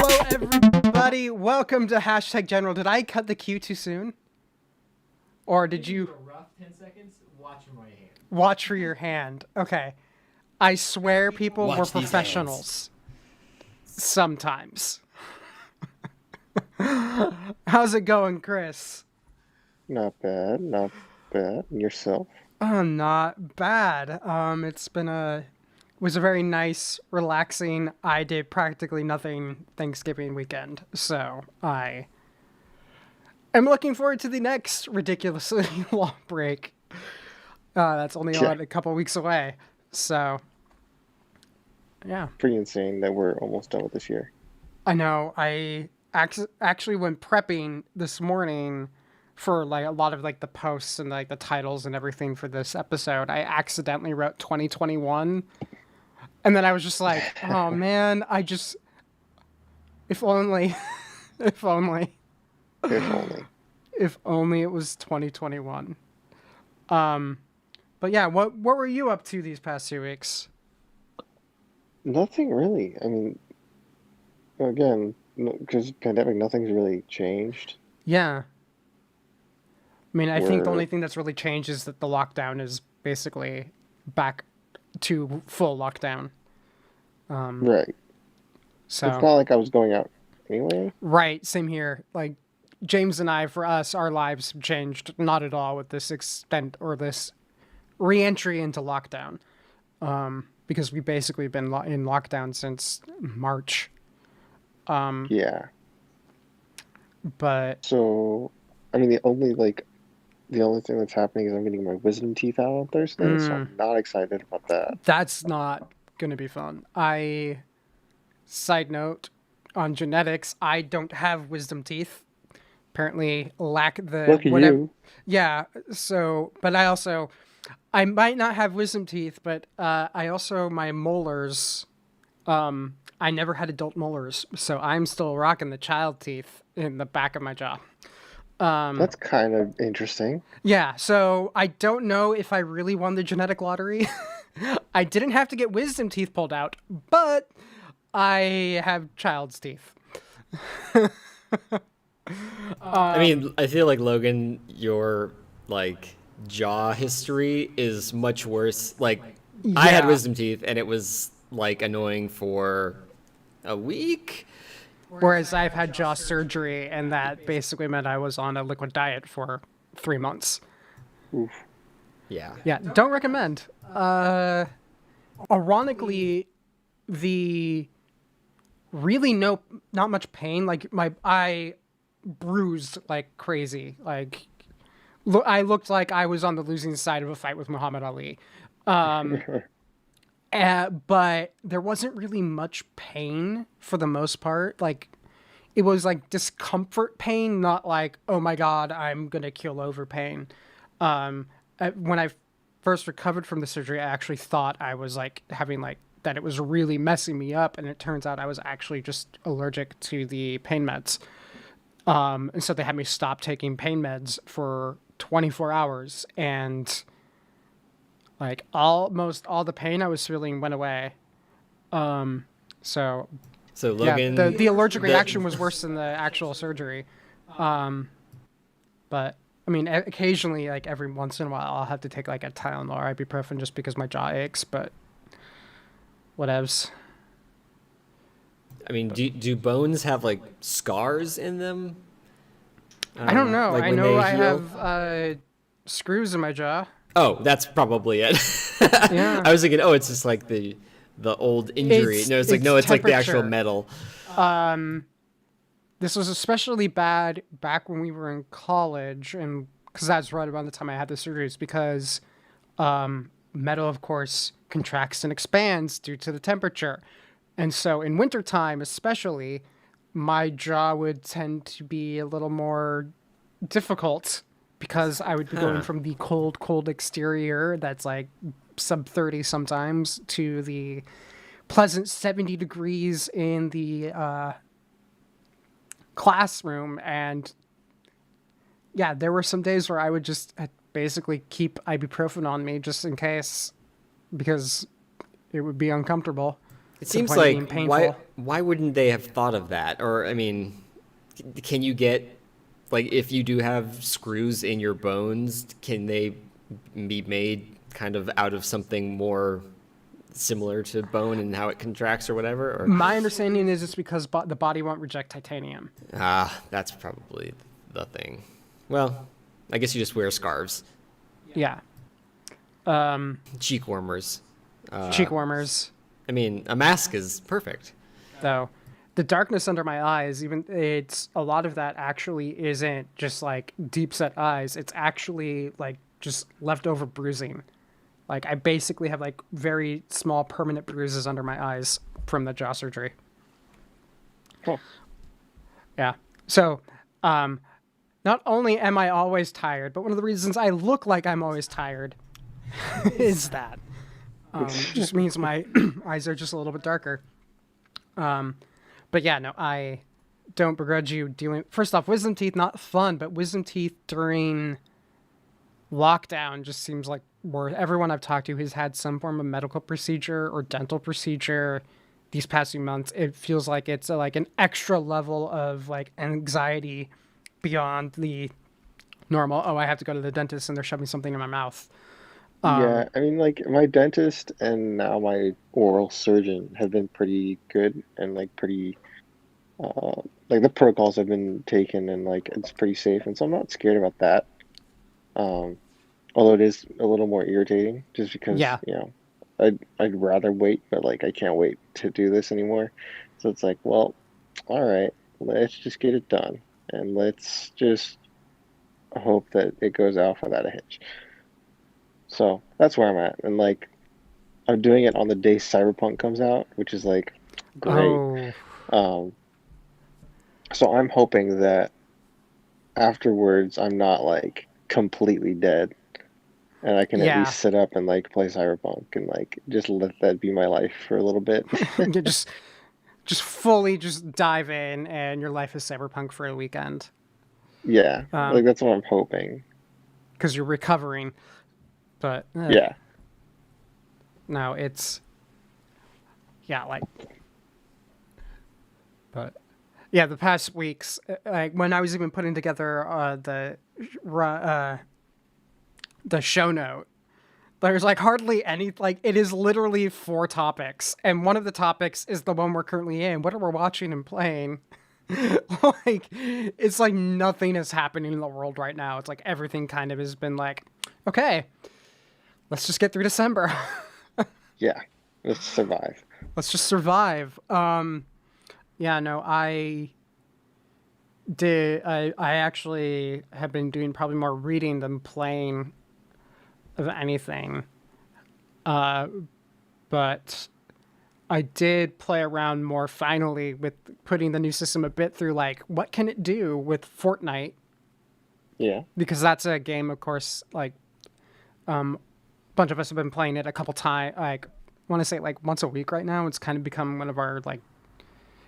Hello, everybody. Welcome to Hashtag General. Did I cut the cue too soon? Or did you... A rough 10 seconds, watch from my hand. Watch for your hand. Okay. I swear people Watch were these professionals. Sometimes. How's it going, Chris? Not bad, not bad. And yourself? Not bad. It was a very nice, relaxing. I did practically nothing Thanksgiving weekend, so I am looking forward to the next ridiculously long break. That's only a couple weeks away, so yeah. Pretty insane that we're almost done with this year. I know. I actually went prepping this morning for like a lot of like the posts and like the titles and everything for this episode. I accidentally wrote 2021. And then I was just like, oh man, if only, if only. If only. If only it was 2021. But yeah, what were you up to these past 2 weeks? Nothing really. I mean, again, because pandemic, nothing's really changed. Yeah. I mean, I think the We're- only thing that's really changed is that the lockdown is basically back to full lockdown. Right. So It's not like I was going out anyway. right, same here. Like James and I, for us, our lives have changed not at all with this extent or this re-entry into lockdown, because we've basically been in lockdown since March. Yeah. But So, I mean, the only thing that's happening is I'm getting my wisdom teeth out on Thursday, so I'm not excited about that. that's not gonna be fun. Side note on genetics, I don't have wisdom teeth. Apparently lack the Look at whatever. you. Yeah, so but I might not have wisdom teeth, but I also my molars I never had adult molars, so I'm still rocking the child teeth in the back of my jaw. That's kind of interesting. Yeah, so I don't know if I really won the genetic lottery. I didn't have to get wisdom teeth pulled out, but I have child's teeth. I mean, I feel like Logan, your like jaw history is much worse. Like, I had Yeah. wisdom teeth, and it was like annoying for a week. Whereas I've had jaw surgery, and that basically meant I was on a liquid diet for 3 months. Oof. Yeah. Yeah, don't recommend. Ironically, the really not much pain. Like I bruised like crazy. Like I looked like I was on the losing side of a fight with Muhammad Ali. But there wasn't really much pain for the most part. Like it was like discomfort pain, not like, oh my God, I'm going to keel over pain. When I first recovered from the surgery, I actually thought I was like having like that it was really messing me up. And it turns out I was actually just allergic to the pain meds. And so they had me stop taking pain meds for 24 hours. And like almost all the pain I was feeling went away. So Logan, yeah, the allergic reaction was worse than the actual surgery. But I mean, occasionally, like every once in a while, I'll have to take like a Tylenol or ibuprofen just because my jaw aches. But whatevs. I mean, do bones have like scars in them? I don't know. Like I when know they I heal? have screws in my jaw. Oh, that's probably it. Yeah. I was thinking, oh, it's just like the old injury. No, it's like the actual temperature. metal. This was especially bad back when we were in college, and because that's right around the time I had the surgeries, because metal, of course, contracts and expands due to the temperature. And so in wintertime, especially, my jaw would tend to be a little more difficult because I would be going from the cold exterior that's like sub 30 sometimes to the pleasant 70 degrees in the classroom. And yeah, there were some days where I would just basically keep ibuprofen on me just in case, because it would be uncomfortable. It to the seems point of being like painful. why wouldn't they have thought of that? Or I mean, can you get like if you do have screws in your bones, can they be made kind of out of something more similar to bone and how it contracts or whatever? Or My understanding is it's because the body won't reject titanium. that's probably the thing. Well, I guess you just wear scarves, Yeah. cheek warmers. Cheek warmers. I mean, a mask is perfect. Though the darkness under my eyes, even it's a lot of that actually isn't just like deep set eyes. It's actually like just leftover bruising. Like I basically have like very small permanent bruises under my eyes from the jaw surgery. Cool. Yeah. So, not only am I always tired, but one of the reasons I look like I'm always tired is that. Just means my eyes are just a little bit darker. But yeah, no, I don't begrudge you doing. First off, wisdom teeth, not fun, but wisdom teeth during lockdown just seems like where everyone I've talked to has had some form of medical procedure or dental procedure these past few months. It feels like it's like an extra level of like anxiety beyond the normal. Oh, I have to go to the dentist and they're shoving something in my mouth. Yeah, I mean, like my dentist and now my oral surgeon have been pretty good and like pretty, like the protocols have been taken and like it's pretty safe, and so I'm not scared about that. Um, Although it is a little more irritating, just because Yeah. I'd rather wait, but like I can't wait to do this anymore. So it's like, well, all right, let's just get it done, and let's just hope that it goes off without a hitch. So that's where I'm at, and like I'm doing it on the day Cyberpunk comes out, which is like great. Oh, Um, so I'm hoping that afterwards I'm not like completely dead, and I can at yeah. least sit up and like play Cyberpunk and like just let that be my life for a little bit. You just fully just dive in and your life is cyberpunk for a weekend. Yeah, like that's what I'm hoping. Because you're recovering. But Yeah, no, it's yeah, like but yeah, the past weeks, like when I was even putting together the show note, there's like hardly any like it is literally 4 topics, and one of the topics is the one we're currently in. What are we watching and playing? Like it's like nothing is happening in the world right now. It's like everything kind of has been like, okay, let's just get through December. yeah. Let's survive. Let's just survive. Yeah, no, I actually have been doing probably more reading than playing of anything. But I did play around more finally with putting the new system a bit through like what can it do with Fortnite, Yeah. because that's a game, of course, like a bunch of us have been playing it a couple times, like I want to say like once a week right now. It's kind of become one of our like,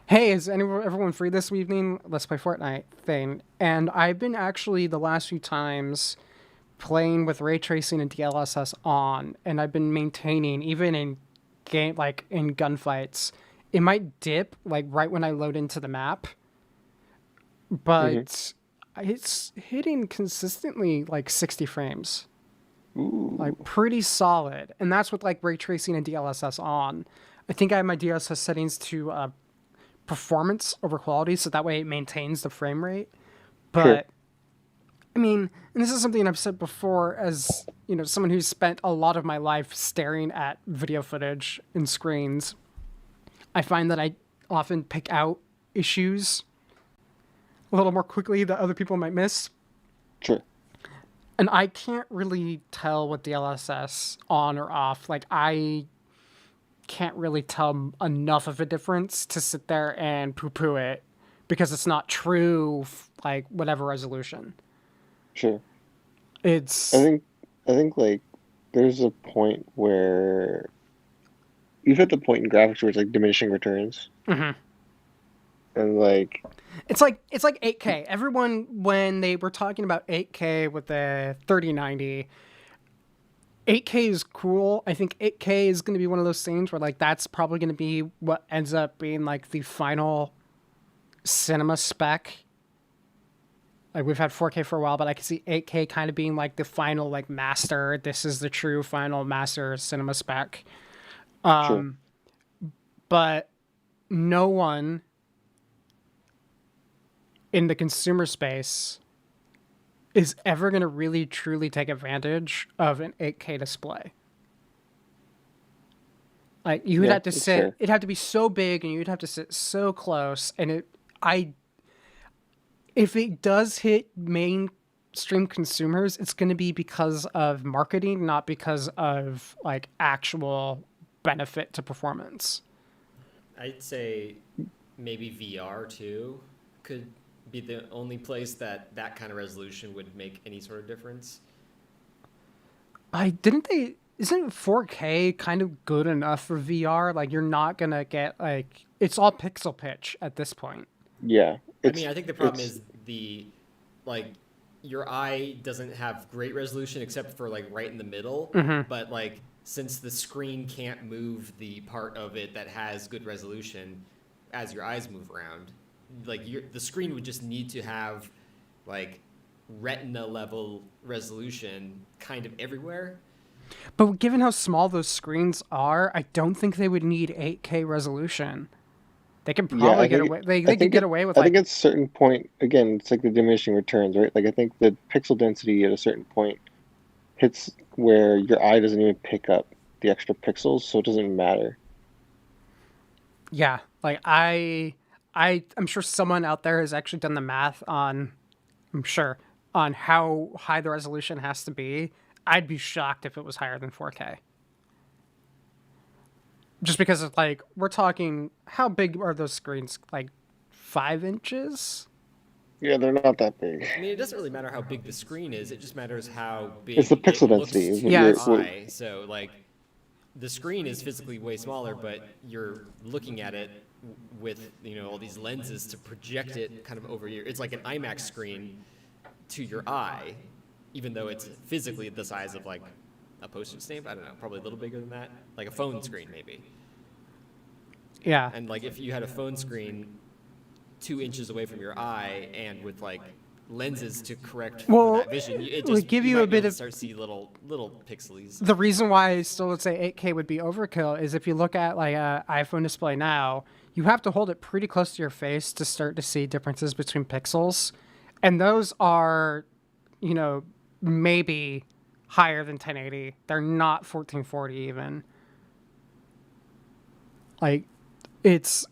hey, is everyone free this evening? Let's play Fortnite thing. And I've been actually the last few times playing with ray tracing and DLSS on, and I've been maintaining even in game like in gunfights. It might dip like right when I load into the map, but it's hitting consistently like 60 frames. Ooh. Like pretty solid, and that's with like ray tracing and DLSS on. I think I have my DLSS settings to performance over quality, so that way it maintains the frame rate. But Sure. I mean, and this is something I've said before, as you know, someone who's spent a lot of my life staring at video footage and screens. I find that I often pick out issues a little more quickly that other people might miss. Sure. And I can't really tell with DLSS on or off. Like, I can't really tell enough of a difference to sit there and poo-poo it because it's not true, like, whatever resolution. Sure. It's... I think like there's a point where you've hit the point in graphics where it's like diminishing returns. Mhm. And like It's like 8K. Everyone, when they were talking about 8K with the 3090, 8K is cool. I think 8K is going to be one of those things where like that's probably going to be what ends up being like the final cinema spec. Like we've had 4K for a while, but I can see 8K kind of being like the final like master. This is the true final master cinema spec. True. But no one in the consumer space is ever going to really truly take advantage of an 8K display. Like you would Yeah, have to it's sit, fair. it'd have to be so big and you'd have to sit so close. And I, if it does hit mainstream consumers, it's going to be because of marketing, not because of like actual benefit to performance. I'd say maybe VR too could be the only place that that kind of resolution would make any sort of difference. Isn't 4K kind of good enough for VR? Like you're not going to get like, it's all pixel pitch at this point. Yeah, I mean, I think the problem it's is the like your eye doesn't have great resolution except for like right in the middle, but like since the screen can't move the part of it that has good resolution as your eyes move around, like the screen would just need to have like retina level resolution kind of everywhere. But given how small those screens are, I don't think they would need 8K resolution. They could yeah. probably get away. I They could think get away with I think like, at a certain point, again, it's like the diminishing returns, right? Like I think the pixel density at a certain point hits where your eye doesn't even pick up the extra pixels, so it doesn't matter. yeah, like I'm sure someone out there has actually done the math on, I'm sure, on how high the resolution has to be. I'd be shocked if it was higher than 4K. Just because it's like we're talking, how big are those screens? Like 5 inches? Yeah, they're not that big. I mean, it doesn't really matter how big the screen is. It just matters how It's the big pixel it density looks is to what Yeah, your it's eye. So, like, the screen is physically way smaller, but you're looking at it with, you know, all these lenses to project it kind of over your. It's like an IMAX screen to your eye, even though it's physically the size of like a postage stamp. I don't know, probably a little bigger than that, like a phone screen maybe. yeah. And like if you had a phone screen 2 inches away from your eye and with like lenses to correct for Well, that vision, it it would just give you you a might be bit able to of start to see little pixelies. the reason why I still would say 8K would be overkill is if you look at like a iPhone display now, you have to hold it pretty close to your face to start to see differences between pixels, and those are, you know, maybe higher than 1080. They're not 1440 even. Like it's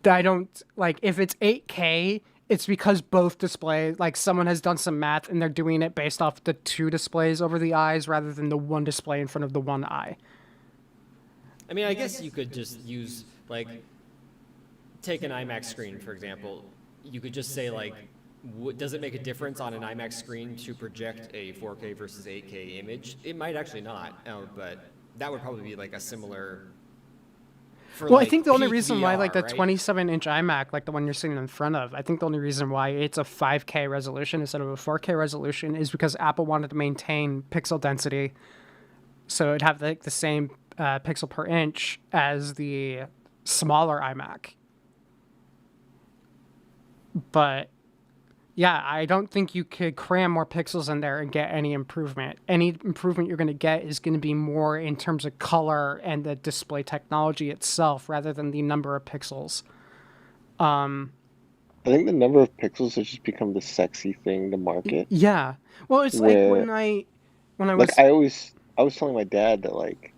I don't like if it's 8K, it's because both displays, like someone has done some math and they're doing it based off the two displays over the eyes rather than the one display in front of the one eye. I mean, I guess you could just use like take an IMAX screen for example. You could just say like, does it make a difference on an IMAX screen to project a 4K versus 8K image? It might actually not, but that would probably be like a similar. For Well, I like think the only peak reason why like VR, the right? 27-inch iMac, like the one you're sitting in front of, I think the only reason why it's a 5K resolution instead of a 4K resolution is because Apple wanted to maintain pixel density, so it'd have like the same pixel per inch as the smaller iMac. But yeah, I don't think you could cram more pixels in there and get any improvement. Any improvement you're going to get is going to be more in terms of color and the display technology itself rather than the number of pixels. I think the number of pixels has just become the sexy thing to market. Yeah. Well, it's like Where, when I like, was I was telling my dad that, like,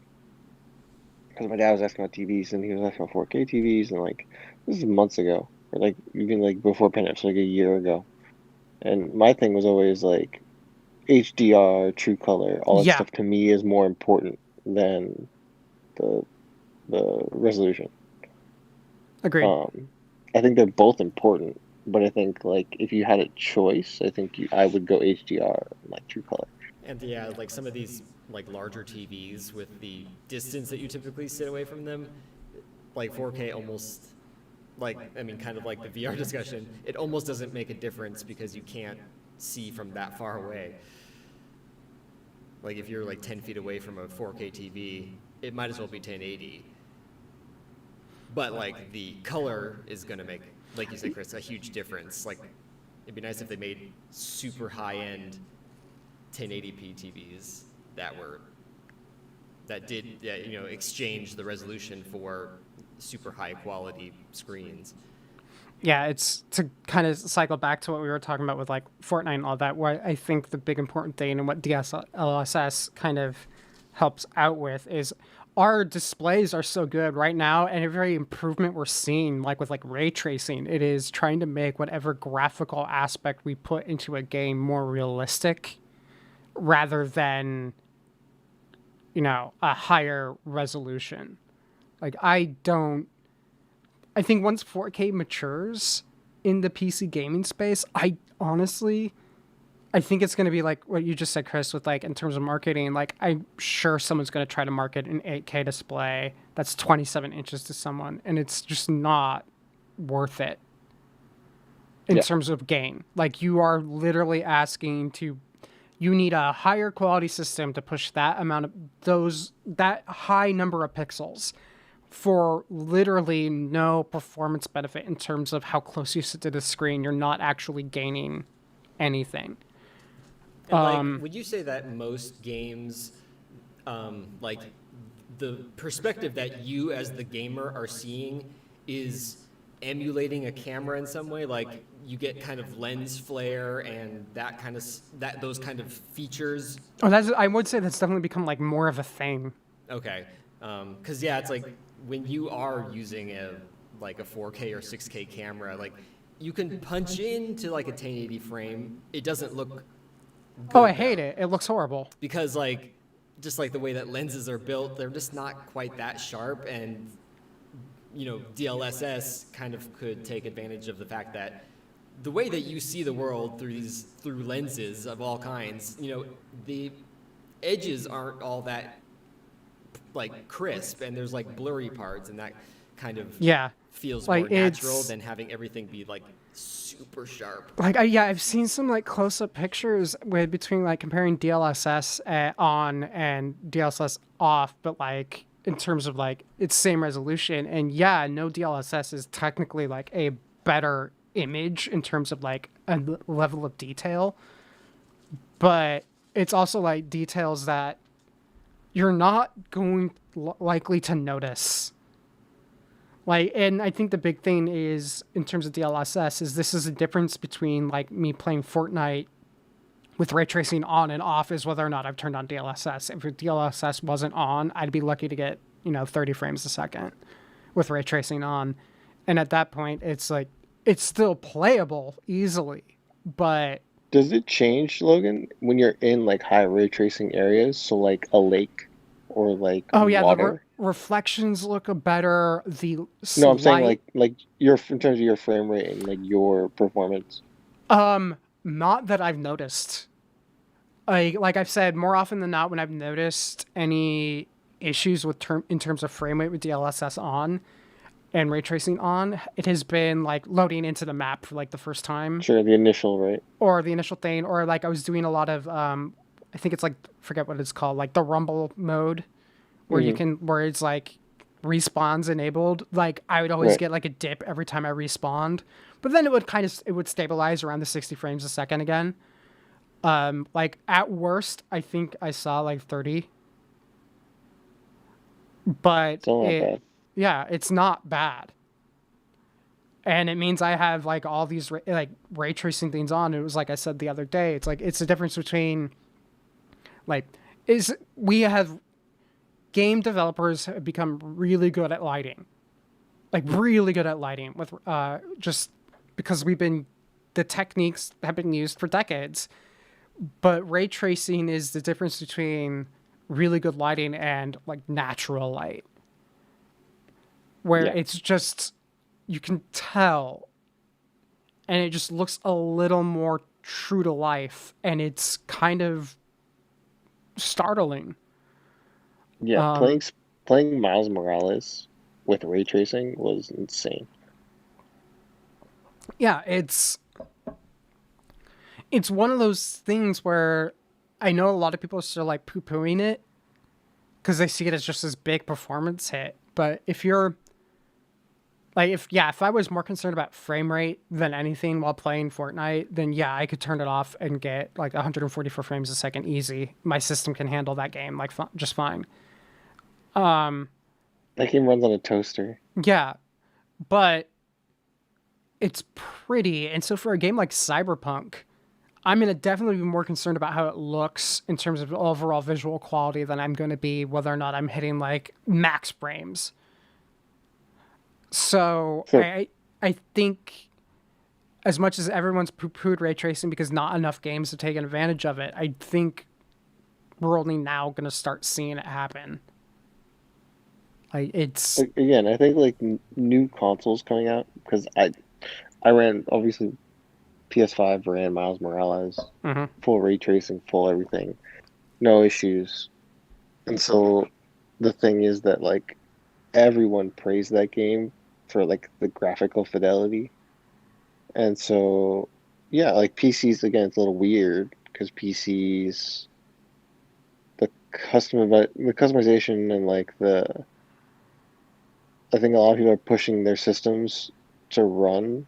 because my dad was asking about TVs and he was asking about 4K TVs, and like, this is months ago, or like, even like before pandemic, so like a year ago. And my thing was always like, HDR, true color, all that yeah, stuff to me is more important than the resolution. agreed. Um, I think they're both important, but I think like if you had a choice, I would go HDR and like true color. And yeah, like some of these like larger TVs with the distance that you typically sit away from them, like 4K almost like I mean kind of like the VR discussion, it almost doesn't make a difference because you can't see from that far away. Like if you're like 10 feet away from a 4K TV, it might as well be 1080. But like the color is gonna make, like you said, Chris, a huge difference. Like it'd be nice if they made super high-end 1080p TVs that did exchange the resolution for super high quality screens. Yeah, it's to kind of cycle back to what we were talking about with like Fortnite and all that, where I think the big important thing and what DLSS kind of helps out with is our displays are so good right now, and every improvement we're seeing, like with like ray tracing, it is trying to make whatever graphical aspect we put into a game more realistic rather than, a higher resolution. Like I think once 4K matures in the PC gaming space, I think it's going to be like what you just said, Chris, with like in terms of marketing. Like I'm sure someone's going to try to market an 8K display that's 27 inches to someone, and it's just not worth it in terms of gain. Like you are literally you need a higher quality system to push that that high number of pixels for literally no performance benefit in terms of how close you sit to the screen. You're not actually gaining anything. And would you say that most games, like the perspective that you as the gamer are seeing is emulating a camera in some way? Like you get kind of lens flare and those kind of features. Oh, I would say that's definitely become like more of a thing. Okay. 'Cause it's like when you are using a 4K or 6K camera, like you can punch into like a 1080 frame. It doesn't look good, Oh, I hate it. It looks horrible. because just like the way that lenses are built, they're just not quite that sharp, and DLSS kind of could take advantage of the fact that the way that you see the world through lenses of all kinds, the edges aren't all that like crisp, and there's like blurry parts, and that kind of feels Like, more natural than having everything be like super sharp. Like I've seen some like close-up pictures between like comparing DLSS on and DLSS off, but like in terms of like it's same resolution, and no DLSS is technically like a better image in terms of like a level of detail, but it's also like details that you're not going likely to notice. Like, and I think the big thing is in terms of DLSS is this is a difference between like me playing Fortnite with ray tracing on and off is whether or not I've turned on DLSS. If DLSS wasn't on, I'd be lucky to get 30 frames a second with ray tracing on, and at that point it's like it's still playable easily. But does it change, Logan, when you're in like high ray tracing areas? So like a lake or like water? The reflections look better. No, I'm saying like your in terms of your frame rate and like your performance. Not that I've noticed. Like I've said, more often than not, when I've noticed any issues in terms of frame rate with DLSS on and ray tracing on, it has been like loading into the map for like the first time. Sure, the initial, right? Or the initial thing, or like I was doing a lot of I think it's like, forget what it's called, like the rumble mode, where you can, where it's like respawns enabled. Like I would always get like a dip every time I respawned, but then it would stabilize around the 60 frames a second again. Like at worst, I think I saw like 30, but it's not bad. And it means I have like all these ray tracing things on. It was like I said the other day, it's like, it's the difference between we have game developers have become really good at lighting, with just because the techniques have been used for decades. But ray tracing is the difference between really good lighting and like natural light, where it's just, you can tell, and it just looks a little more true to life, and it's kind of startling. Yeah, playing Miles Morales with ray tracing was insane. Yeah, it's one of those things where I know a lot of people are still like poo pooing it because they see it as just this big performance hit. But if you're like, if I was more concerned about frame rate than anything while playing Fortnite, then yeah, I could turn it off and get like 144 frames a second easy. My system can handle that game like just fine. That game runs on a toaster. Yeah, but it's pretty. And so for a game like Cyberpunk, I'm going to definitely be more concerned about how it looks in terms of overall visual quality than I'm going to be whether or not I'm hitting like max frames. So So I think as much as everyone's poo-pooed ray tracing because not enough games have taken advantage of it, I think we're only now going to start seeing it happen. Like it's again, I think like new consoles coming out because I ran obviously PS5 ran Miles Morales, mhm. full ray tracing, full everything, no issues. And so the thing is that like everyone praised that game for like the graphical fidelity. And so yeah, like PCs again it's a little weird because PCs the customization and like the I think a lot of people are pushing their systems to run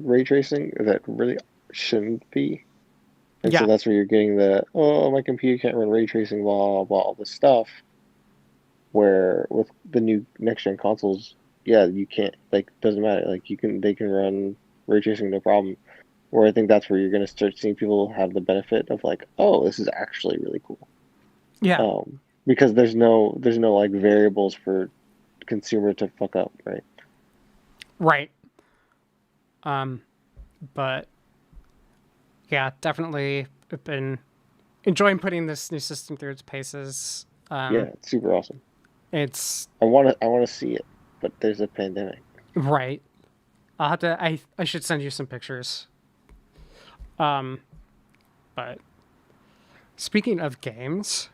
ray tracing that really shouldn't be. And so Yeah. that's where you're getting the, oh, my computer can't run ray tracing, blah, blah, all this stuff. Where with the new next gen consoles, yeah, you can't, like, doesn't matter. Like, they can run ray tracing no problem. Where I think that's where you're going to start seeing people have the benefit of, like, oh, this is actually really cool. Yeah. Because there's no, like, variables for consumer to fuck up, right? Right. Um but yeah, definitely been enjoying putting this new system through its paces. Yeah, it's super awesome. It's I want to see it, but there's a pandemic. right. I'll have to. I should send you some pictures. Um, but speaking of games,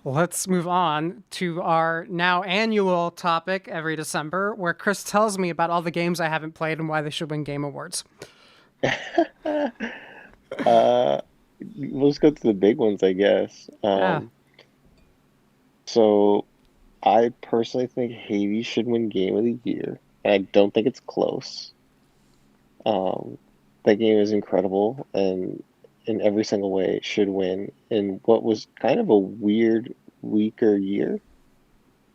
let's move on to our now annual topic every December, where Chris tells me about all the games I haven't played and why they should win Game Awards. Uh, we'll just go to the big ones, I guess. Yeah. So I personally think Hades should win Game of the Year, and I don't think it's close. Um, that game is incredible, and in every single way, it should win. In what was kind of a weird, weaker year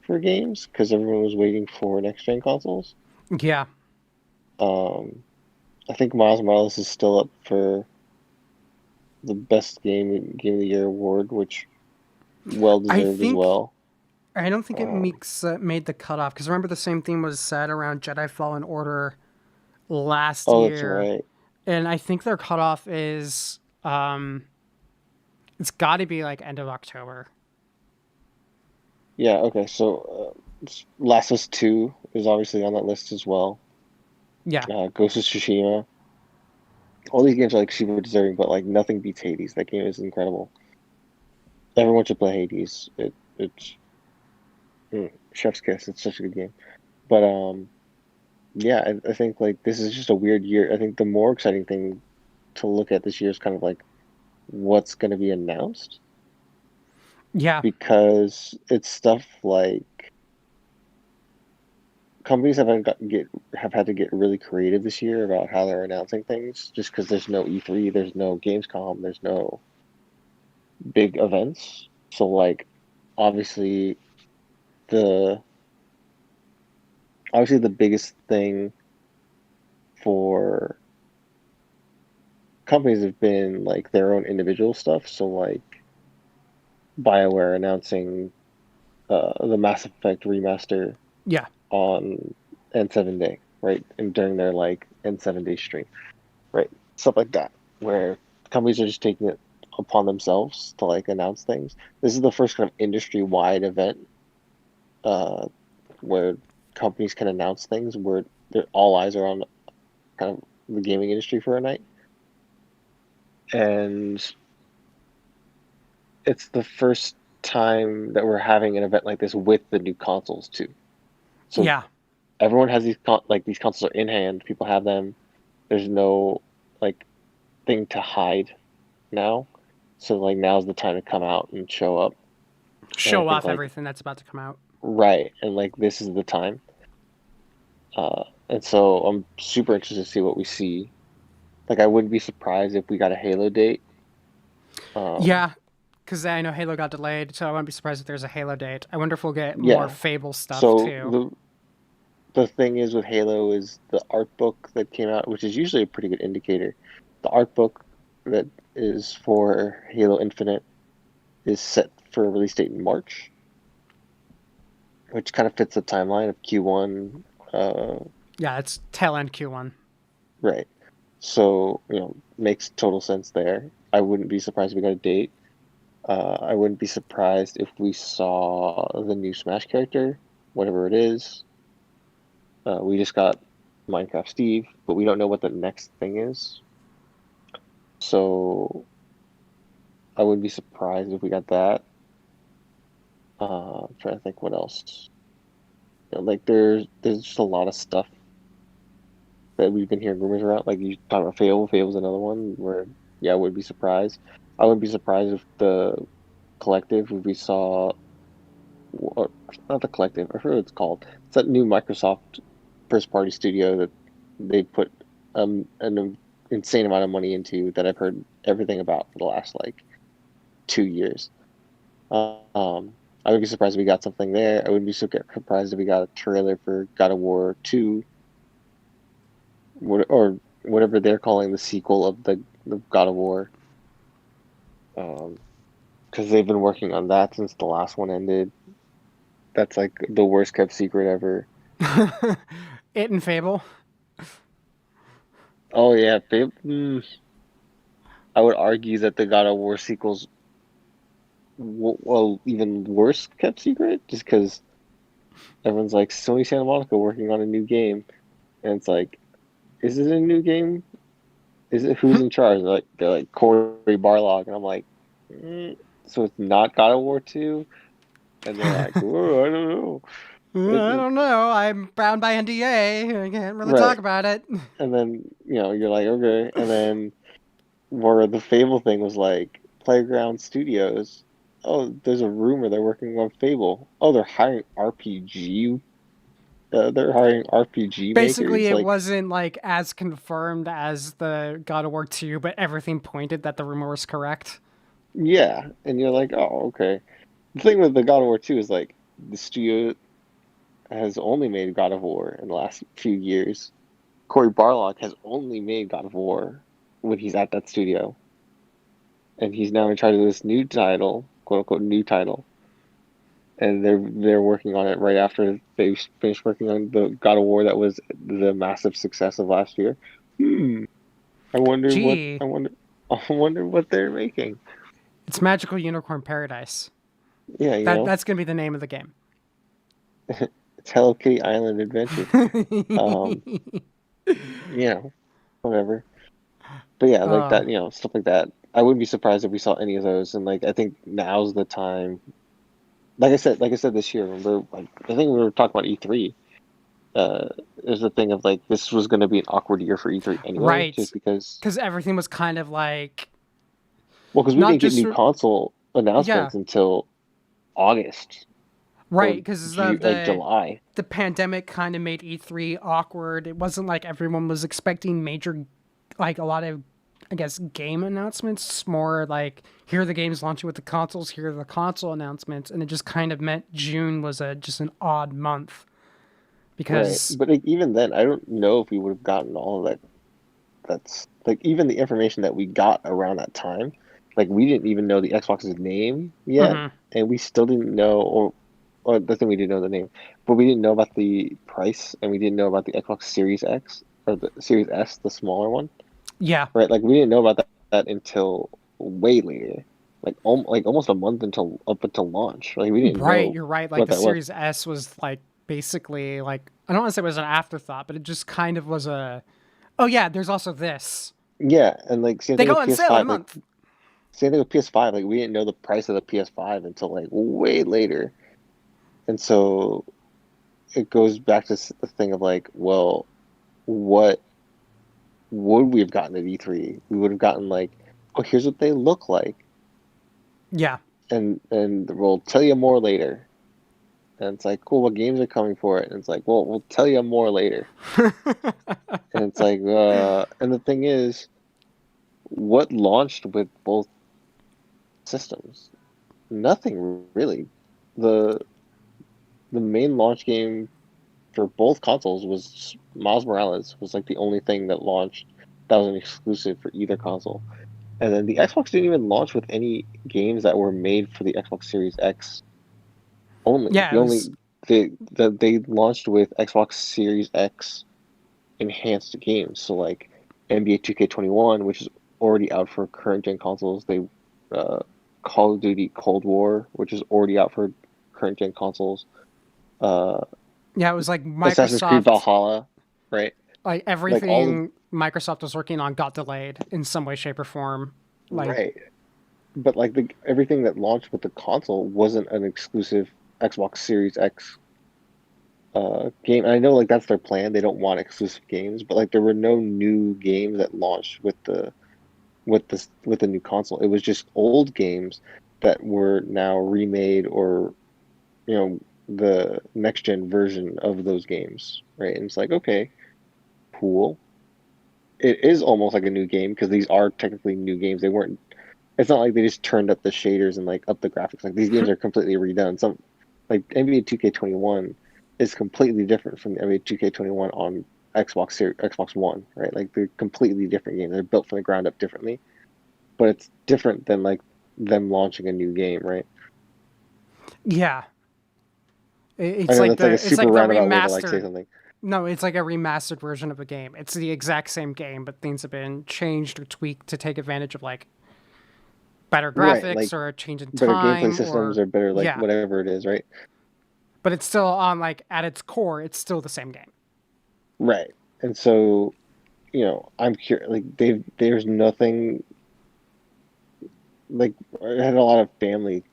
for games, because everyone was waiting for next gen consoles. Yeah. Um, I think Miles Morales is still up for the best game of the year award, which well I deserved as think well. I don't think it Um, makes made the cutoff because remember the same thing was said around Jedi Fallen Order last oh, that's year, right. and I think their cutoff is it's got to be like end of October. Yeah, okay. So Last of Us 2 is obviously on that list as well. Yeah. Ghost of Tsushima. All these games are like super deserving, but like nothing beats Hades. That game is incredible. Everyone should play Hades. It's chef's kiss. It's such a good game. But yeah, I think like this is just a weird year. I think the more exciting thing to look at this year is kind of like what's going to be announced Yeah. because it's stuff like companies have had to get really creative this year about how they're announcing things just because there's no E3, there's no Gamescom, there's no big events. So like obviously the obviously the biggest thing for companies have been like their own individual stuff. So like BioWare announcing the Mass Effect remaster Yeah. on N7 Day, right? And during their like N7 Day stream, right? Stuff like that, where companies are just taking it upon themselves to like announce things. This is the first kind of industry wide event uh, where companies can announce things where all eyes are on kind of the gaming industry for a night. And it's the first time that we're having an event like this with the new consoles too. So Yeah. everyone has these consoles are in hand. People have them. There's no like thing to hide now. So like now's the time to come out and show up. And I Show think off like everything that's about to come out. right, and like this is the time. And so I'm super interested to see what we see. Like I wouldn't be surprised if we got a Halo date. Um, Yeah, because I know Halo got delayed, so I wouldn't be surprised if there's a Halo date. I wonder if we'll get more yeah. Fable stuff So too. the thing is with Halo is the art book that came out, which is usually a pretty good indicator. The art book that is for Halo Infinite is set for a release date in March, which kind of fits the timeline of Q1. Yeah, it's tail end Q1. Right. So, makes total sense there. I wouldn't be surprised if we got a date. I wouldn't be surprised if we saw the new Smash character, whatever it is. We just got Minecraft Steve, but we don't know what the next thing is. So I wouldn't be surprised if we got that. I'm trying to think what else. Like there's just a lot of stuff that we've been hearing rumors around. Like you talking about Fable. Fable's another one where yeah, I would be surprised. I wouldn't be surprised if the collective, if we saw, or not the collective, I forget what it's called. It's that new Microsoft first party studio that they put an insane amount of money into that I've heard everything about for the last like 2 years. I would be surprised if we got something there. I wouldn't be surprised if we got a trailer for God of War 2, or whatever they're calling the sequel of the God of War. Because they've been working on that since the last one ended. That's like the worst kept secret ever. It and Fable. Oh yeah, babe. I would argue that the God of War sequels, well, even worse kept secret, just because everyone's like Sony Santa Monica working on a new game, and it's like, is it a new game? Is it who's in charge? They're like Corey Barlog, and I'm like, so it's not God of War 2, and they're like, oh, I don't know. I don't know. I'm bound by NDA. I can't really talk Right, about it. and then you're like, okay, and then where the Fable thing was like Playground Studios. Oh, there's a rumor they're working on Fable. Oh, they're hiring RPG. They're hiring RPG Basically, makers. it Like, wasn't like as confirmed as the God of War 2, but everything pointed that the rumor was correct. yeah, and you're like, oh, okay. The thing with the God of War 2 is like the studio has only made God of War in the last few years. Corey Barlog has only made God of War when he's at that studio, and he's now in charge of this new title, quote unquote new title, and they're working on it right after they finished working on the God of War that was the massive success of last year. Hmm. I wonder what Gee, I wonder I wonder what they're making. it's Magical Unicorn Paradise. Yeah, That's gonna be the name of the game. it's Hello Kitty Island Adventure. Um, whatever. But yeah, like uh, that, stuff like that. I wouldn't be surprised if we saw any of those. And like I think now's the time. Like I said this year, remember, like I think we were talking about E3. There's a thing of like this was going to be an awkward year for E3 anyway, right. just because. Because everything was kind of like Well, because we not didn't get just new console yeah, announcements until August right. or Because Like July. the pandemic kind of made E3 awkward. It wasn't like everyone was expecting major, like a lot of, I guess, game announcements. It's more like here are the games launching with the consoles. Here are the console announcements, and it just kind of meant June was a just an odd month Right. because But like, even then, I don't know if we would have gotten all of that. That's like even the information that we got around that time. Like we didn't even know the Xbox's name yet, mhm. and we still didn't know, or the thing we didn't know the name, but we didn't know about the price, and we didn't know about the Xbox Series X or the Series S, the smaller one, Yeah, right? Like we didn't know about that until way later, like almost a month until up until launch. Like we didn't right. know You're right. Like what the that was. Series S was like basically like I don't want to say it was an afterthought, but it just kind of was a. Oh yeah, there's also this. Yeah, and like same They thing go with on sale in a PS5. Like month. same thing with PS5. Like we didn't know the price of the PS5 until like way later. And so it goes back to the thing of like, well, what would we have gotten at E3? We would have gotten like, oh, here's what they look like. Yeah. and we'll tell you more later. And it's like, cool, what games are coming for it? And it's like, well, we'll tell you more later. And it's like, and the thing is, what launched with both systems? Nothing really. The the main launch game for both consoles was Miles Morales was like the only thing that launched that was an exclusive for either console. And then the Xbox didn't even launch with any games that were made for the Xbox Series X only. Yeah, it was. They launched with Xbox Series X enhanced games. So like NBA 2K21, which is already out for current gen consoles. They uh, Call of Duty Cold War, which is already out for current gen consoles. Uh, Yeah, it was like Assassin's Creed Microsoft, Valhalla, right? like Like all everything Microsoft was working on got delayed in some way, shape, or form. Like, right, but like the everything that launched with the console wasn't an exclusive Xbox Series X game. And I know like that's their plan. They don't want exclusive games, but like there were no new games that launched with the new console. It was just old games that were now remade or you know the next gen version of those games, right? And it's like okay, cool. It is almost like a new game because these are technically new games. They weren't. It's not like they just turned up the shaders and like up the graphics. Like these games are completely redone. Some like NBA 2K21 is completely different from the NBA 2K21 on Xbox One, right? Like they're completely different games. They're built from the ground up differently, but it's different than like them launching a new game, right? yeah, I it's know like that's like a the super the roundabout way to like say remastered. something. No, it's like a remastered version of a game. It's the exact same game, but things have been changed or tweaked to take advantage of like better Right, graphics like or a change in better gameplay time systems or or better like yeah. whatever it is, right? But it's still on like at its core, it's still the same game. Right. And so, I'm curious. Like there's nothing like I had a lot of family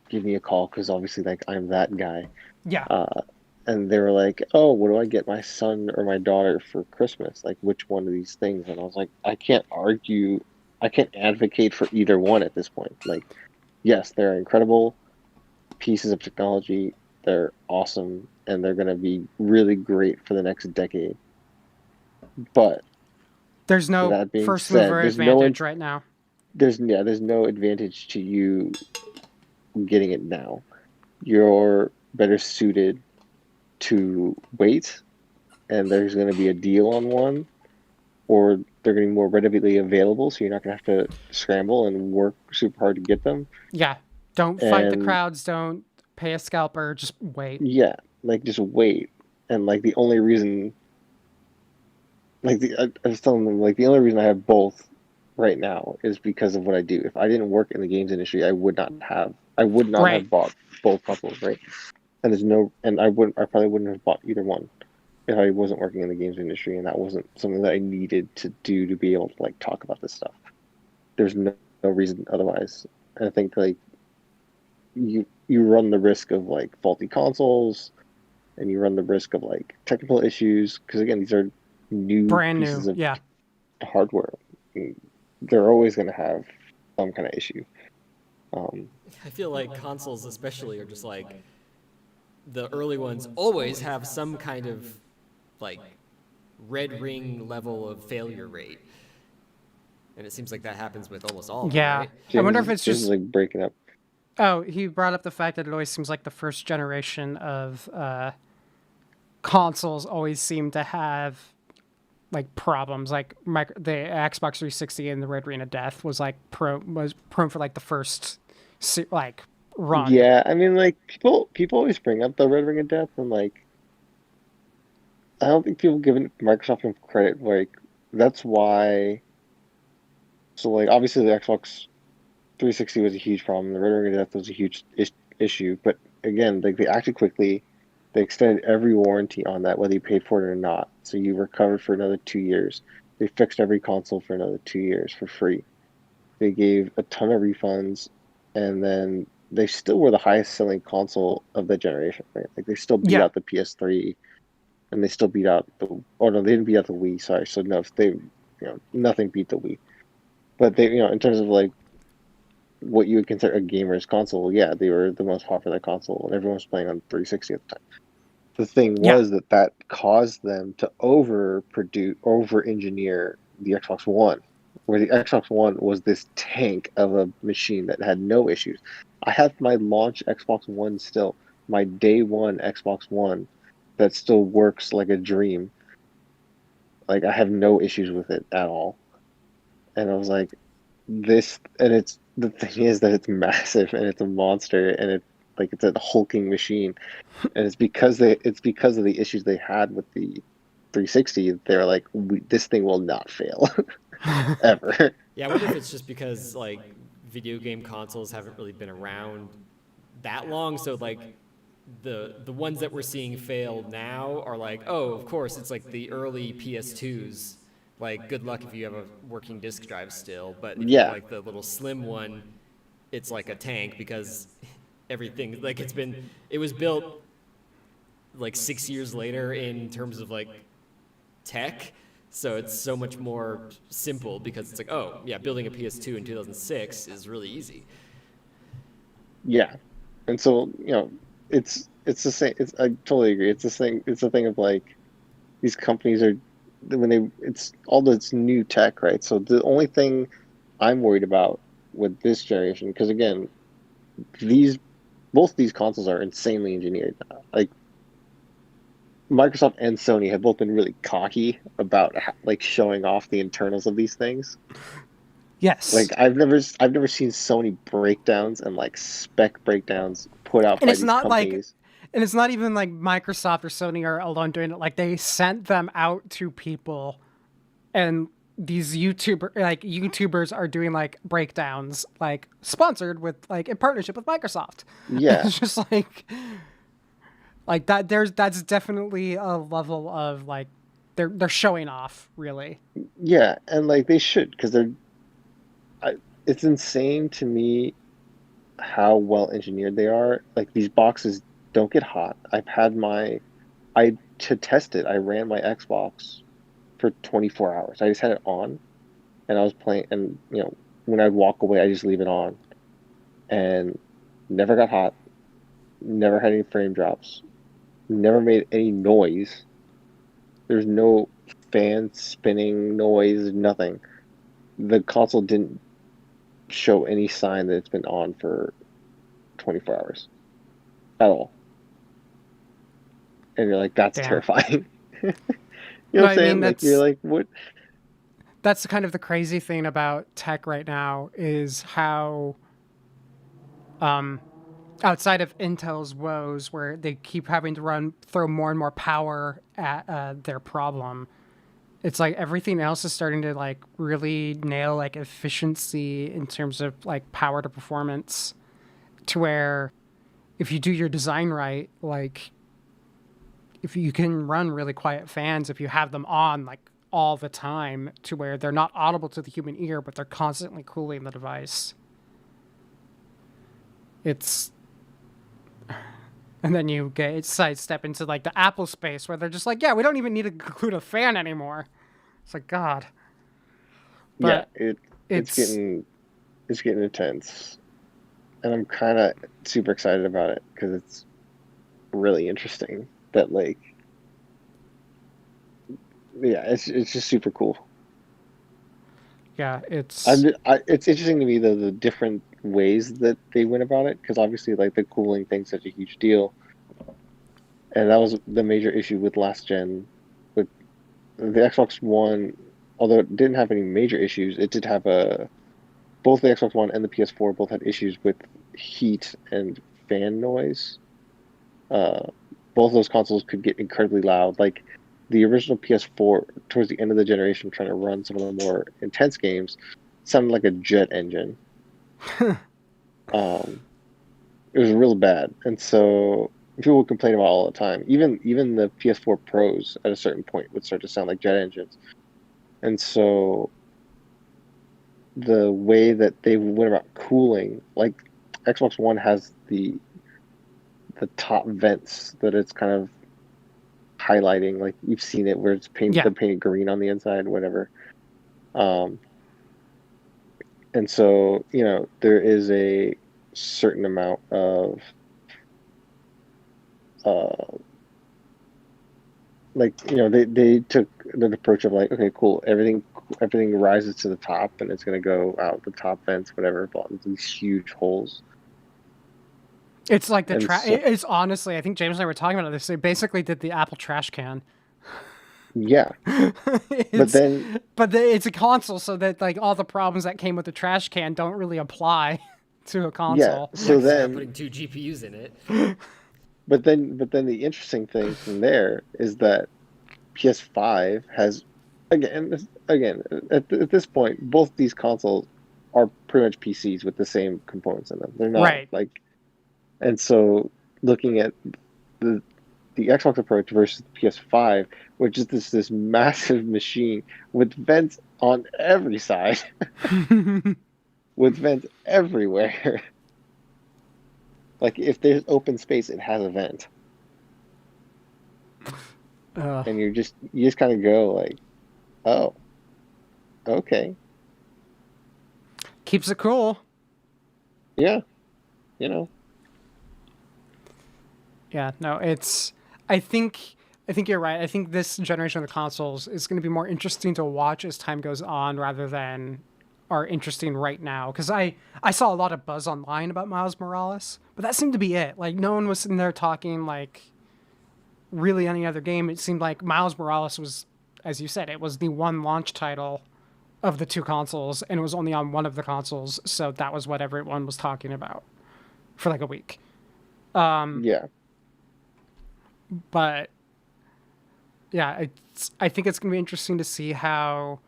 give me a call because obviously like I'm that guy. Yeah. Uh, and they were like, "Oh, what do I get my son or my daughter for Christmas? Like which one of these things?" And I was like, "I can't argue. I can't advocate for either one at this point. Like, yes, they're incredible pieces of technology. They're awesome and they're going to be really great for the next decade. But There's no that being first mover said, advantage right now. there's no advantage to you getting it now. You're better suited to wait, and there's going to be a deal on one, or they're going to be more readily available, so you're not going to have to scramble and work super hard to get them. Yeah. Don't fight the And crowds, don't pay a scalper, just wait. yeah, like just wait. And like the only reason, I was telling them, like the only reason I have both right now is because of what I do. If I didn't work in the games industry, I would not Right. have bought both consoles, right? And I probably wouldn't have bought either one if I wasn't working in the games industry and that wasn't something that I needed to do to be able to like talk about this stuff. There's no reason otherwise. And I think like you run the risk of like faulty consoles and you run the risk of like technical issues because again these are new Brand new. pieces of Yeah. hardware. They're always going to have some kind of issue. Um, I feel like consoles, especially, are just like the early ones always have some kind of like red ring level of failure rate, and it seems like that happens with almost all of them, Yeah. right? I wonder if it's James is just. like breaking up. Oh, he brought up the fact that it always seems like the first generation of consoles always seem to have like problems. Like the Xbox 360 and the Red Ring of Death was prone for like the first like run. Yeah, I mean, like people always bring up the Red Ring of Death, and like I don't think people give Microsoft enough credit. Like that's why. So like obviously the Xbox 360 was a huge problem. The Red Ring of Death was a huge issue, but again, like they acted quickly. They extended every warranty on that, whether you paid for it or not. So you were covered for another 2 years. They fixed every console for another 2 years for free. They gave a ton of refunds, and then they still were the highest selling console of the generation, right? Like they still beat Yeah. out the PS3, and they still beat out the. Oh no, they didn't beat out the Wii. Sorry, so no, nothing beat the Wii. But they, in terms of like what you would consider a gamer's console, yeah, they were the most popular console, and everyone was playing on 360 at the time. The thing Yeah. was that caused them to overproduce, over-engineer the Xbox One, where the Xbox One was this tank of a machine that had no issues. I have my launch Xbox One still, my day one Xbox One, that still works like a dream. Like I have no issues with it at all. And I was like, this, and it's the thing is that it's massive and it's a monster and it's a hulking machine, and it's because of the issues they had with the 360. They're like, this thing will not fail ever. Yeah, I wonder if it's just because like video game consoles haven't really been around that long, so like the ones that we're seeing fail now are like, oh, of course, it's like the early PS2s. Like, good luck if you have a working disk drive still. But if you have Yeah, like the little slim one, it's like a tank because everything like it was built like 6 years later in terms of like tech. So it's so much more simple because it's like, oh yeah, building a PS2 in 2006 is really easy. yeah, and so it's the same. It's I totally agree. It's the thing. It's the thing of like these companies are when they it's all this new tech, right? So the only thing I'm worried about with this generation, because again, these both these consoles are insanely engineered now. Like Microsoft and Sony have both been really cocky about like showing off the internals of these things. Yes. Like I've never seen Sony breakdowns and like spec breakdowns put out And by it's these not like companies. and it's not even like Microsoft or Sony are alone doing it. Like they sent them out to people, and these YouTubers are doing like breakdowns, like sponsored with like in partnership with Microsoft. Yeah, It's just like that. That's definitely a level of like they're showing off, really. yeah, and like they should because I, it's insane to me how well engineered they are. Like these boxes don't get hot. I to test it, I ran my Xbox for 24 hours. I just had it on and I was playing, and when I'd walk away, I just leave it on and never got hot, never had any frame drops, never made any noise. There's no fan spinning noise, nothing. The console didn't show any sign that it's been on for 24 hours at all. And you're like, that's Damn. terrifying. You know No, what I'm I mean saying? Like you're that's like, what? that's kind of the crazy thing about tech right now is how um outside of Intel's woes, where they keep having to throw more and more power at their problem, it's like everything else is starting to like really nail like efficiency in terms of like power to performance, to where if you do your design right, like if you can run really quiet fans, if you have them on like all the time to where they're not audible to the human ear, but they're constantly cooling the device. It's And then you get sidestep into like the Apple space where they're just like, yeah, we don't even need to include a fan anymore. It's like God, Yeah, but it's it's getting intense, and I'm kind of super excited about it because it's really interesting. That like, yeah, it's just super cool. yeah, it's It's interesting to me the different ways that they went about it because obviously like the cooling thing's such a huge deal, and that was the major issue with last gen with the Xbox One. Although it didn't have any major issues, it did have a both the Xbox One and the PS4 both had issues with heat and fan noise. Uh, both of those consoles could get incredibly loud. Like the original PS4, towards the end of the generation, trying to run some of the more intense games, sounded like a jet engine. Um, it was real bad, and so people would complain about it all the time. Even the PS4 Pros at a certain point would start to sound like jet engines, and so the way that they went about cooling, like Xbox One has the top vents that it's kind of highlighting, like you've seen it where it's yeah, they're painted green on the inside, whatever. Um, And so, there is a certain amount of uh like, they took the approach of like, okay, cool, everything rises to the top and it's gonna go out the top vents, whatever, but these huge holes. It's like And so, it's honestly, I think James and I were talking about this. They basically did the Apple trash can. yeah, but it's then it's a console, so that like all the problems that came with the trash can don't really apply to a yeah, console. Yeah, so because they're not then putting two GPUs in it. but then the interesting thing from there is that PS5 has, again at this point, both these consoles are pretty much PCs with the same components in them. They're not Right. like, and so looking at the the Xbox approach versus the PS5, which is this massive machine with vents on every side, with vents everywhere. Like if there's open space, it has a vent, uh, and you just kind of go like, oh, okay, keeps it cool. yeah, you know, Yeah, no, it's. I think. I think you're right. I think this generation of the consoles is going to be more interesting to watch as time goes on, rather than are interesting right now. Because I saw a lot of buzz online about Miles Morales, but that seemed to be it. Like no one was sitting there talking like really any other game. It seemed like Miles Morales was, as you said, it was the one launch title of the two consoles, and it was only on one of the consoles, so that was what everyone was talking about for like a week. yeah, But yeah, I think it's going to be interesting to see how,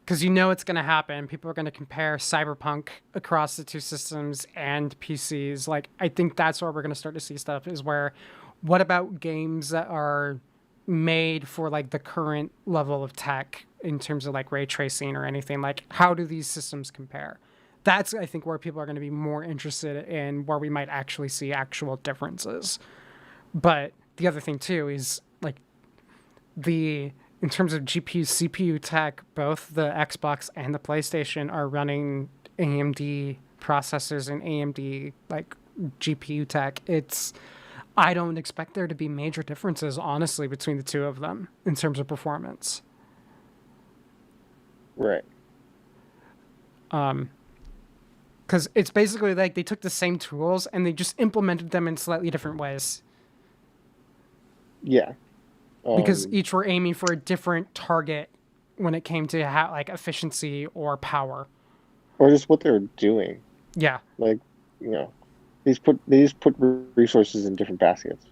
because it's going to happen. People are going to compare Cyberpunk across the two systems and PCs. Like, I think that's where we're going to start to see stuff is where, what about games that are made for like the current level of tech in terms of like ray tracing or anything? Like, how do these systems compare? That's, I think, where people are going to be more interested in, where we might actually see actual differences. But the other thing too is like the in terms of GPU CPU tech, both the Xbox and the PlayStation are running AMD processors and AMD like GPU tech. It's I don't expect there to be major differences honestly between the two of them in terms of performance. right, Cuz it's basically like they took the same tools and they just implemented them in slightly different ways yeah, because um, each were aiming for a different target when it came to like efficiency or power. or just what they're doing. Yeah. Like, you know, they just put resources in different baskets.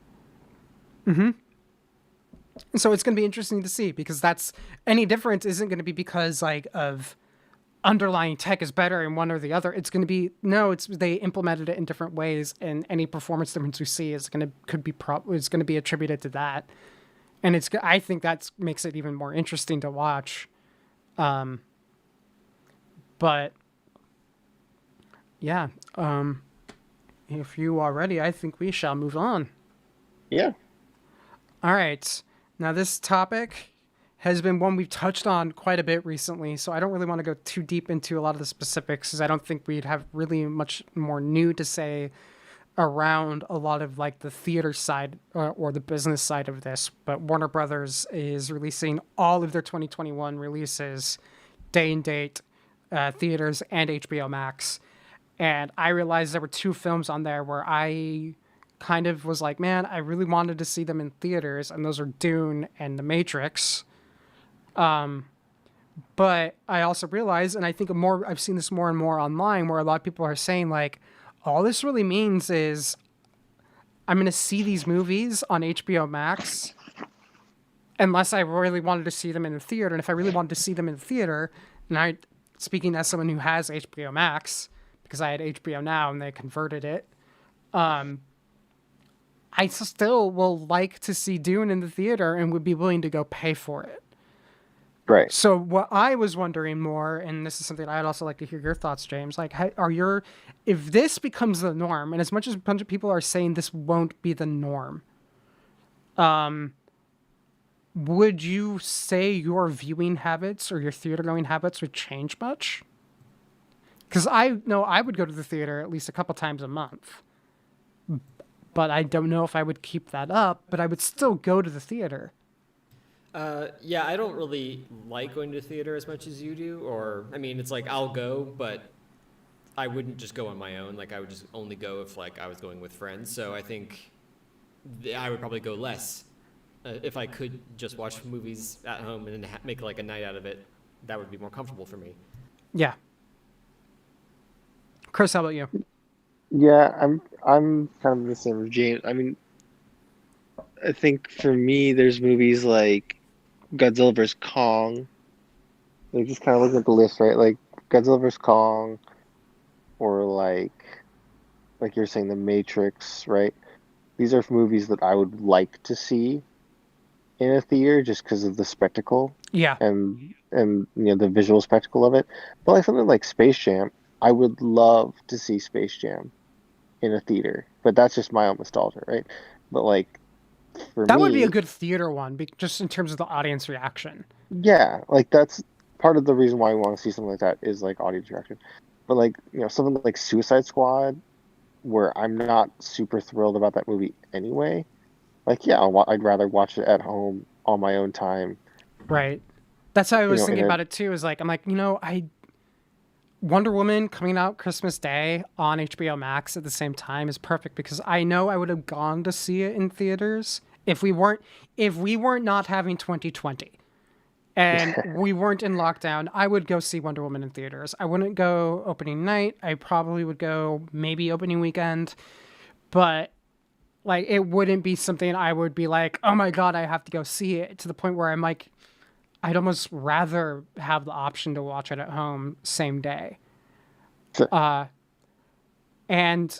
So it's going to be interesting to see because that's any difference isn't going to be because like of underlying tech is better in one or the other. It's going to be no, it's they implemented it in different ways, and any performance difference we see is going to is going to be attributed to that. And I think that makes it even more interesting to watch. But yeah, if you are ready, I think we shall move on. Yeah, All right. Now, this topic has been one we've touched on quite a bit recently, so I don't really want to go too deep into a lot of the specifics because I don't think we'd have really much more new to say around a lot of like the theater side or the business side of this. But Warner Brothers is releasing all of their 2021 releases, day and date, theaters, and HBO Max. And I realized there were two films on there where I kind of was like, man, I really wanted to see them in theaters, and those are Dune and The Matrix. But I also realized, and I think I've seen this more and more online, where a lot of people are saying like, all this really means is I'm going to see these movies on HBO Max unless I really wanted to see them in the theater. And if I really wanted to see them in the theater, and speaking as someone who has HBO Max, because I had HBO Now and they converted it, I still will like to see Dune in the theater and would be willing to go pay for it. right. So what I was wondering more, and this is something I'd also like to hear your thoughts, James. Like, if this becomes the norm, and as much as a bunch of people are saying this won't be the norm, would you say your viewing habits or your theater going habits would change much? Because I know I would go to the theater at least a couple times a month. But I don't know if I would keep that up, but I would still go to the theater. Yeah, I don't really like going to the theater as much as you do. Or, I mean, it's like I'll go, but I wouldn't just go on my own. Like, I would just only go if, like, I was going with friends. So I think I would probably go less. If I could just watch movies at home and then make, like, a night out of it, that would be more comfortable for me. Yeah. Chris, how about you? Yeah, I'm kind of the same as James. I mean, I think for me, there's movies like Godzilla vs. Kong. Like just kind of looking at the list, right? Like Godzilla vs. Kong, or like you're saying, The Matrix, right? These are movies that I would like to see in a theater just because of the spectacle Yeah. and the visual spectacle of it. But like something like Space Jam, I would love to see Space Jam in a theater. But that's just my own nostalgia, right? But like for That would be a me, good theater one, just in terms of the audience reaction. yeah, like that's part of the reason why I want to see something like that is like audience reaction. But like, something like Suicide Squad, where I'm not super thrilled about that movie anyway. Like, yeah, I'd rather watch it at home on my own time. Right. That's how I was In thinking a about it too. Is like I'm like, I Wonder Woman coming out Christmas Day on HBO Max at the same time is perfect because I know I would have gone to see it in theaters if we weren't not having 2020 and we weren't in lockdown. I would go see Wonder Woman in theaters. I wouldn't go opening night. I probably would go maybe opening weekend, but like it wouldn't be something I would be like, oh my god, I have to go see it, to the point where I'm like, I'd almost rather have the option to watch it at home same day. So- And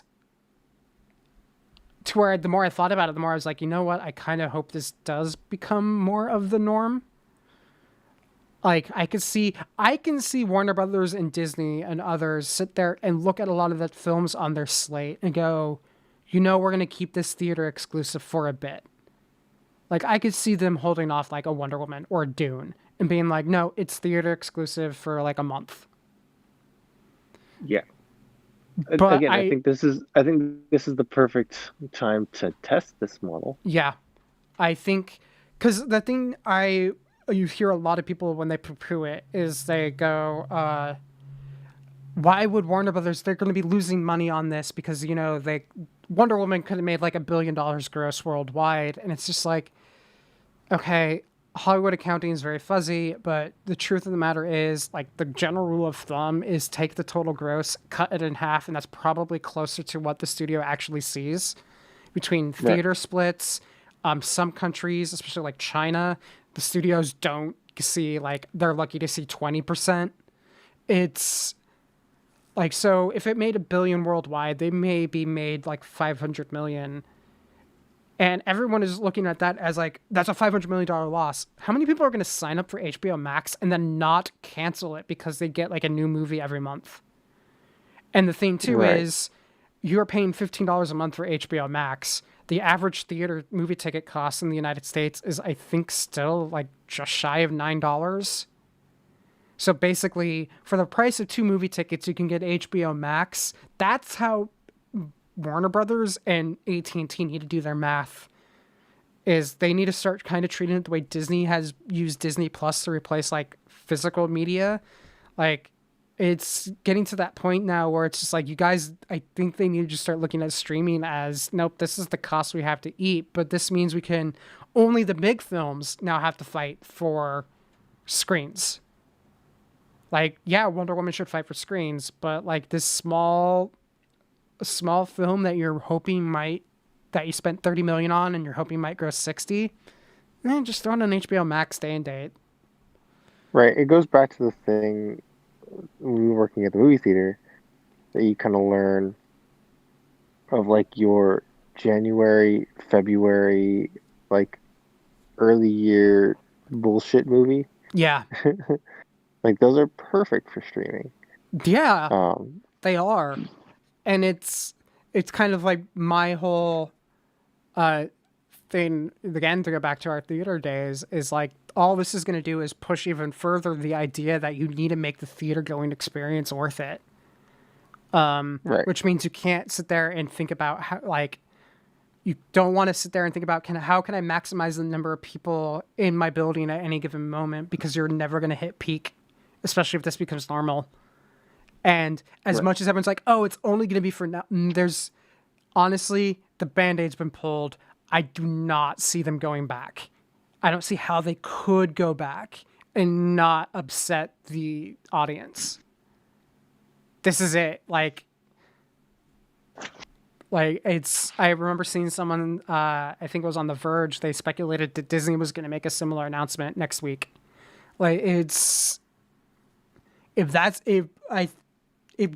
to where the more I thought about it, the more I was like, you know what? I kind of hope this does become more of the norm. Like I can see Warner Brothers and Disney and others sit there and look at a lot of the films on their slate and go, we're going to keep this theater exclusive for a bit. Like I could see them holding off like a Wonder Woman or a Dune and being like, no, it's theater exclusive for like a month. yeah. But Again, I think this is the perfect time to test this model. yeah, I think because the thing you hear a lot of people when they poo-poo it is they go, why would Warner Brothers? They're going to be losing money on this because they Wonder Woman could have made like $1 billion gross worldwide, and it's just like, okay, Hollywood accounting is very fuzzy, but the truth of the matter is, like, the general rule of thumb is take the total gross, cut it in half, and that's probably closer to what the studio actually sees between theater splits. Some countries, especially like China, the studios don't see, like, they're lucky to see 20%. It's like, so if it made $1 billion worldwide, they maybe made like 500 million. And everyone is looking at that as like, that's a $500 million loss. How many people are going to sign up for HBO Max and then not cancel it because they get like a new movie every month? And the thing too is you're paying $15 a month for HBO Max. The average theater movie ticket cost in the United States is, I think, still like just shy of $9. So basically, for the price of 2 movie tickets, you can get HBO Max. That's how Warner Brothers and AT&T need to do their math. Is they need to start kind of treating it the way Disney has used Disney Plus to replace like physical media. Like it's getting to that point now where it's just like, you guys, I think they need to just start looking at streaming as, nope, this is the cost we have to eat, but this means we can, only the big films now have to fight for screens. Like, yeah, Wonder Woman should fight for screens, but like this small film that you're hoping that you spent 30 million on and you're hoping might gross 60, just throw it on HBO Max day and date. Right. It goes back to the thing when you're working at the movie theater that you kind of learn of like your January, February, like early year bullshit movie. Yeah. Like those are perfect for streaming. Yeah, they are. And it's kind of like my whole thing, again, to go back to our theater days, is like all this is going to do is push even further the idea that you need to make the theater going experience worth it. Right. which means you can't sit there and think about how, like, you don't want to sit there and think about how can I maximize the number of people in my building at any given moment, because you're never going to hit peak, especially if this becomes normal. And as Right. much as everyone's like, oh, it's only going to be for now, there's honestly, the Band-Aid's been pulled. I do not see them going back. I don't see how they could go back and not upset the audience. This is it. Like it's, I remember seeing someone, I think it was on The Verge, they speculated that Disney was going to make a similar announcement next week. Like, it's, if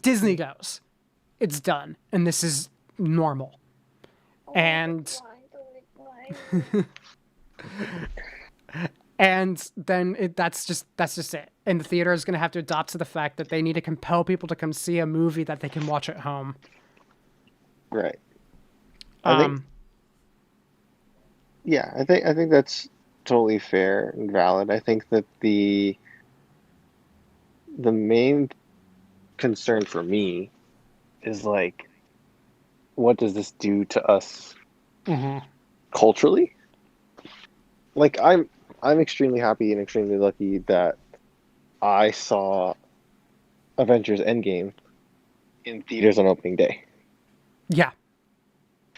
Disney goes, it's done. And this is normal. And and then that's just it. And the theater is going to have to adopt to the fact that they need to compel people to come see a movie that they can watch at home. Right. I think that's totally fair and valid. I think that the main concern for me is like, what does this do to us culturally? Like, I'm extremely happy and extremely lucky that I saw Avengers Endgame in theaters on opening day. Yeah.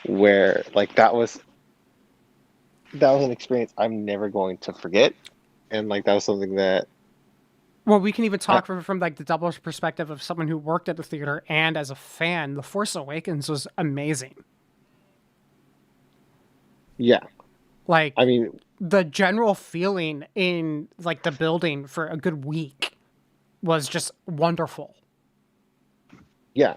Where like that was an experience I'm never going to forget, and like that was something that. Well, we can even talk from like the double perspective of someone who worked at the theater and as a fan. The Force Awakens was amazing. Yeah. Like, I mean, the general feeling in like the building for a good week was just wonderful. Yeah.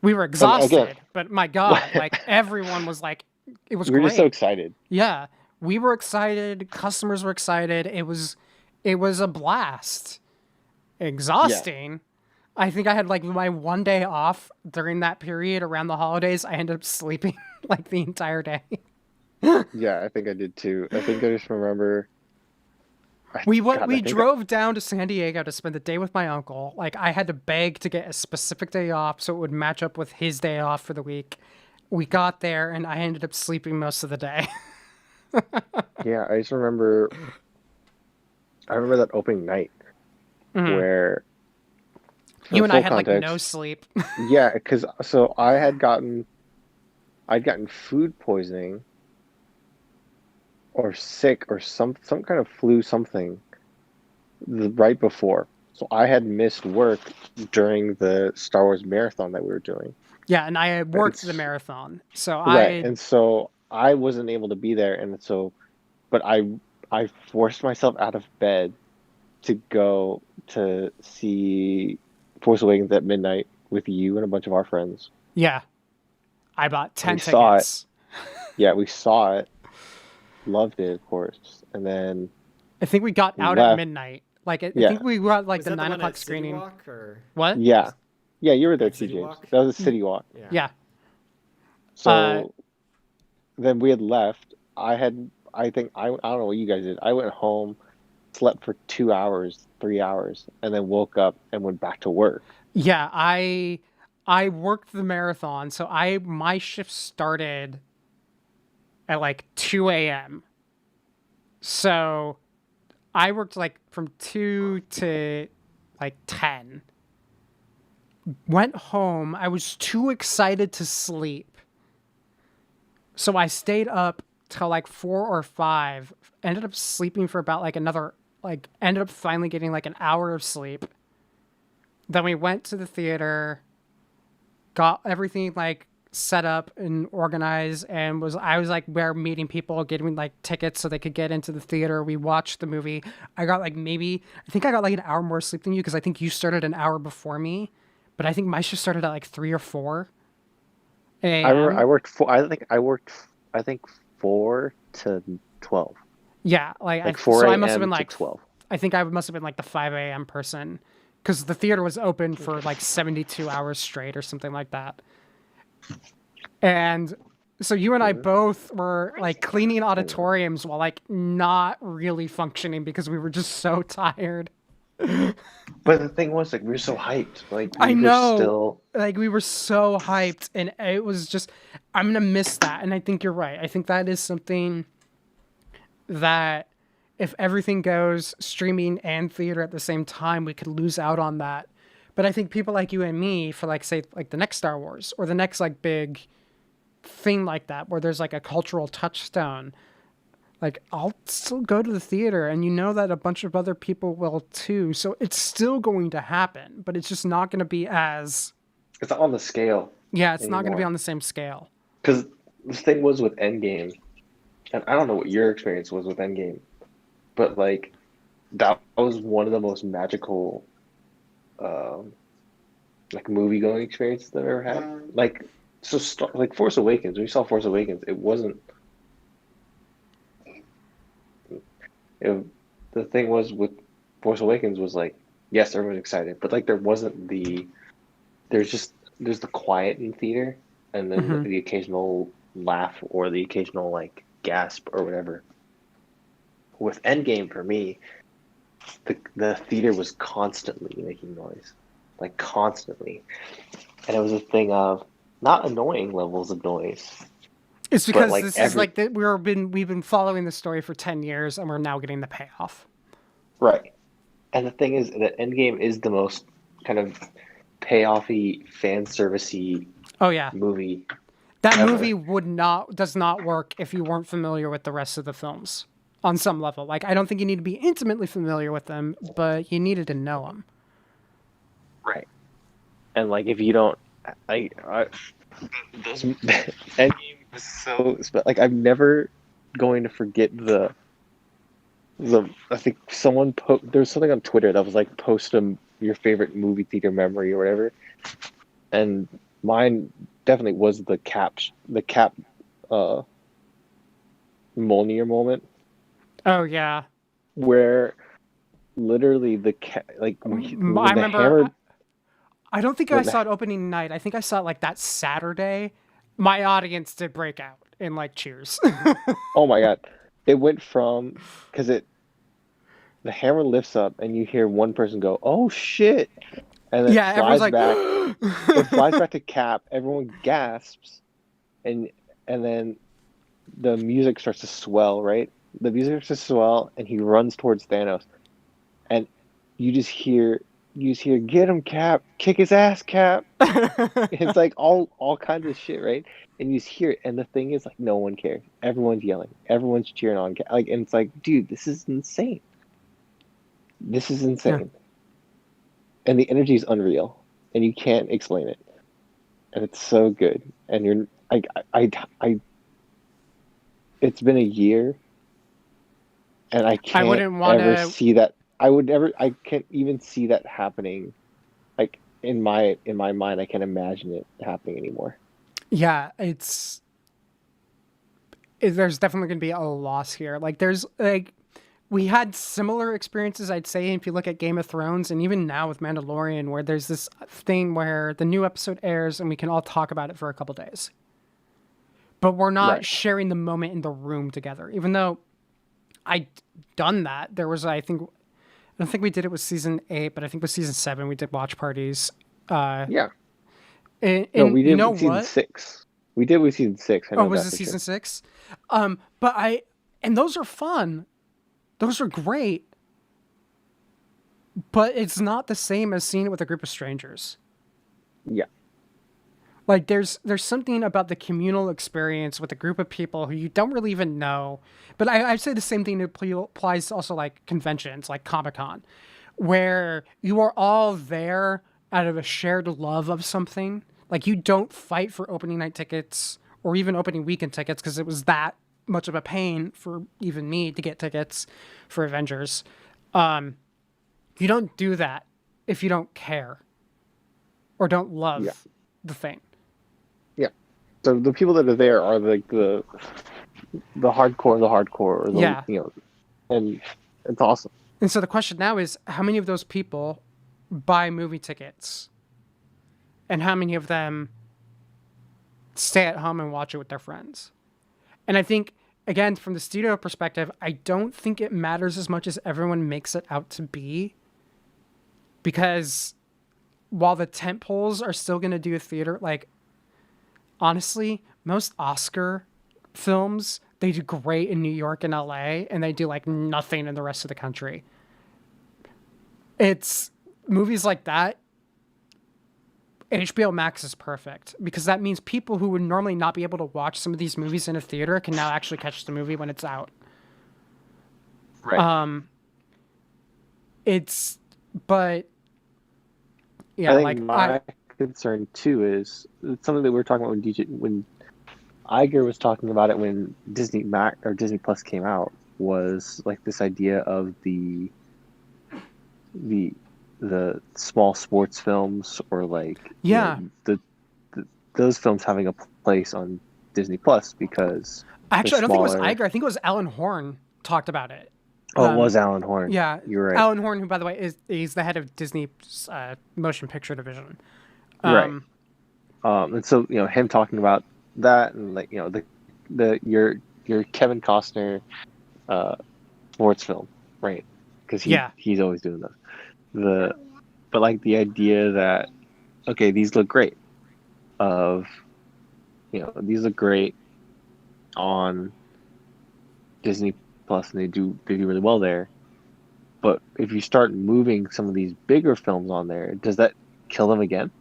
We were exhausted, again, but my God, like everyone was like, it was we were great. just so excited. Yeah. We were excited. Customers were excited. It was a blast. Exhausting. Yeah. I think I had like my one day off during that period around the holidays. I ended up sleeping like the entire day. Yeah, I think I did too. I think I just remember. We drove down to San Diego to spend the day with my uncle. Like, I had to beg to get a specific day off so it would match up with his day off for the week. We got there and I ended up sleeping most of the day. Yeah, I just remember. I remember that opening night where. You and I had like no sleep. Yeah, because so I'd gotten food poisoning. Or sick or some kind of flu something right before. So I had missed work during the Star Wars marathon that we were doing. Yeah, and I had worked the marathon. So and so I wasn't able to be there, and so but I forced myself out of bed to go to see Force Awakens at midnight with you and a bunch of our friends. Yeah. I bought 10 tickets. Saw it. Yeah, we saw it. Loved it, of course, and then I think we got out at midnight. Like, I think we got like the 9 o'clock screening. Walk, or... What? Yeah, you were there too, James. That was a City Walk. Yeah. So then we had left. I don't know what you guys did. I went home, slept for 2 hours, 3 hours, and then woke up and went back to work. Yeah, I worked the marathon, so my shift started at like 2 a.m. So I worked like from 2 to like 10. Went home. I was too excited to sleep. So I stayed up till like 4 or 5. Ended up sleeping for about like ended up finally getting like an hour of sleep. Then we went to the theater, got everything like set up and organized, and I was like, we're meeting people, getting like tickets so they could get into the theater. We watched the movie. I got like I think I got like an hour more sleep than you, because I think you started an hour before me, but I think my shift started at like 3 or 4. I worked 4 to 12. Yeah, like 4 so a.m. I must have been like 12. I think I must have been like the 5 a.m. person, because the theater was open for like 72 hours straight or something like that. And so you and I both were like cleaning auditoriums while like not really functioning because we were just so tired. But the thing was, like, we were so hyped. Like, I we were know. still. Like we were so hyped and it was just I'm going to miss that and I think you're right. I think that is something that if everything goes streaming and theater at the same time, we could lose out on that. But I think people like you and me for like say like the next Star Wars or the next like big thing like that where there's like a cultural touchstone, like I'll still go to the theater and you know that a bunch of other people will too. So it's still going to happen, but it's just not going to be as It's not on the scale yeah, it's not going to be anymore. on the same scale. Because the thing was with Endgame, and I don't know what your experience was with Endgame, but like that was one of the most magical um like movie going experiences that I've ever had. Like like Force Awakens, when we saw Force Awakens, it wasn't it, the thing was with Force Awakens was like yes, everyone's excited, but like there wasn't there's the quiet in theater and then Hmm. the occasional laugh or the occasional like gasp or whatever. With Endgame for me, the theater was constantly making noise, like constantly, and it was a thing of not annoying levels of noise, It's but because like this is every like that we've been following the story for 10 years and we're now getting the payoff. right. And the thing is that Endgame is the most kind of payoffy, fan servicey Oh yeah. movie That movie ever. does not work if you weren't familiar with the rest of the films on some level. Like I don't think you need to be intimately familiar with them, but you needed to know them. Right. And like if you don't, I those Endgame was so like I'm never going to forget the I think there was something on Twitter that was like post your favorite movie theater memory or whatever, and mine definitely was the cap uh Mjolnir moment Oh yeah. where literally the cat like I when the remember hammer I don't think I when the saw it opening night. I think I saw it like that Saturday. My audience did break out in like cheers. oh my god, it went from because it the hammer lifts up and you hear one person go oh shit, and then Yeah, everyone's like it flies back to Cap, everyone gasps, and then the music starts to swell, right? The music starts to swell, and he runs towards Thanos, and you just hear get him, Cap, kick his ass, Cap. It's like all kinds of shit, right? And you just hear it, and the thing is like no one cares. Everyone's yelling, everyone's cheering on Cap. Like, and it's like, dude, this is insane. This is Yeah. insane, and the energy is unreal, and you can't explain it, and it's so good. And you're I it's been a year and I I can't wouldn't want ever to see that. I can't even see that happening. Like in my mind, I can't imagine it happening anymore. yeah, there's definitely going to be a loss here. Like there's like we had similar experiences I'd say if you look at Game of Thrones and even now with Mandalorian where there's this thing where the new episode airs and we can all talk about it for a couple days. But we're not Right. sharing the moment in the room together. Even though I'd done that, there was I don't think we did it with season 8, but I think with season 7 we did watch parties. Uh Yeah. No, and we you did know with season what? 6. We did with season 6. I Oh, know was that it for sure. season 6? But and those are fun. Those are great, but it's not the same as seeing it with a group of strangers. Yeah. Like there's something about the communal experience with a group of people who you don't really even know. But I'd say the same thing applies to also like conventions, like Comic Con, where you are all there out of a shared love of something. Like you don't fight for opening night tickets or even opening weekend tickets because it was that much of a pain for even me to get tickets for Avengers. You don't do that if you don't care or don't Yeah. love the thing. Yeah. So the people that are there are like the hardcore, or Yeah. and it's awesome. And so the question now is how many of those people buy movie tickets and how many of them stay at home and watch it with their friends? And I think, again, from the studio perspective, I don't think it matters as much as everyone makes it out to be. because while the tent poles are still going to do theater, like honestly, most Oscar films, they do great in New York and LA, and they do like nothing in the rest of the country. It's movies like that. HBO Max is perfect because that means people who would normally not be able to watch some of these movies in a theater can now actually catch the movie when it's out. Right. But yeah, I think like my concern too is it's something that we were talking about when Iger was talking about it when Disney Max or Disney Plus came out, was like this idea of the small sports films, or like yeah, those films having a place on Disney Plus because they're actually, I don't think it was smaller. Iger. I think it was Alan Horn talked about it. Oh, it was Alan Horn. Yeah, You're right. Alan Horn, who by the way he's the head of Disney's motion picture division. Right. And so him talking about that, and like the your Kevin Costner sports film, right? Because he's always doing those. But like the idea that, okay, these look great. These look great on Disney Plus, and they do really well there. But if you start moving some of these bigger films on there, does that kill them again?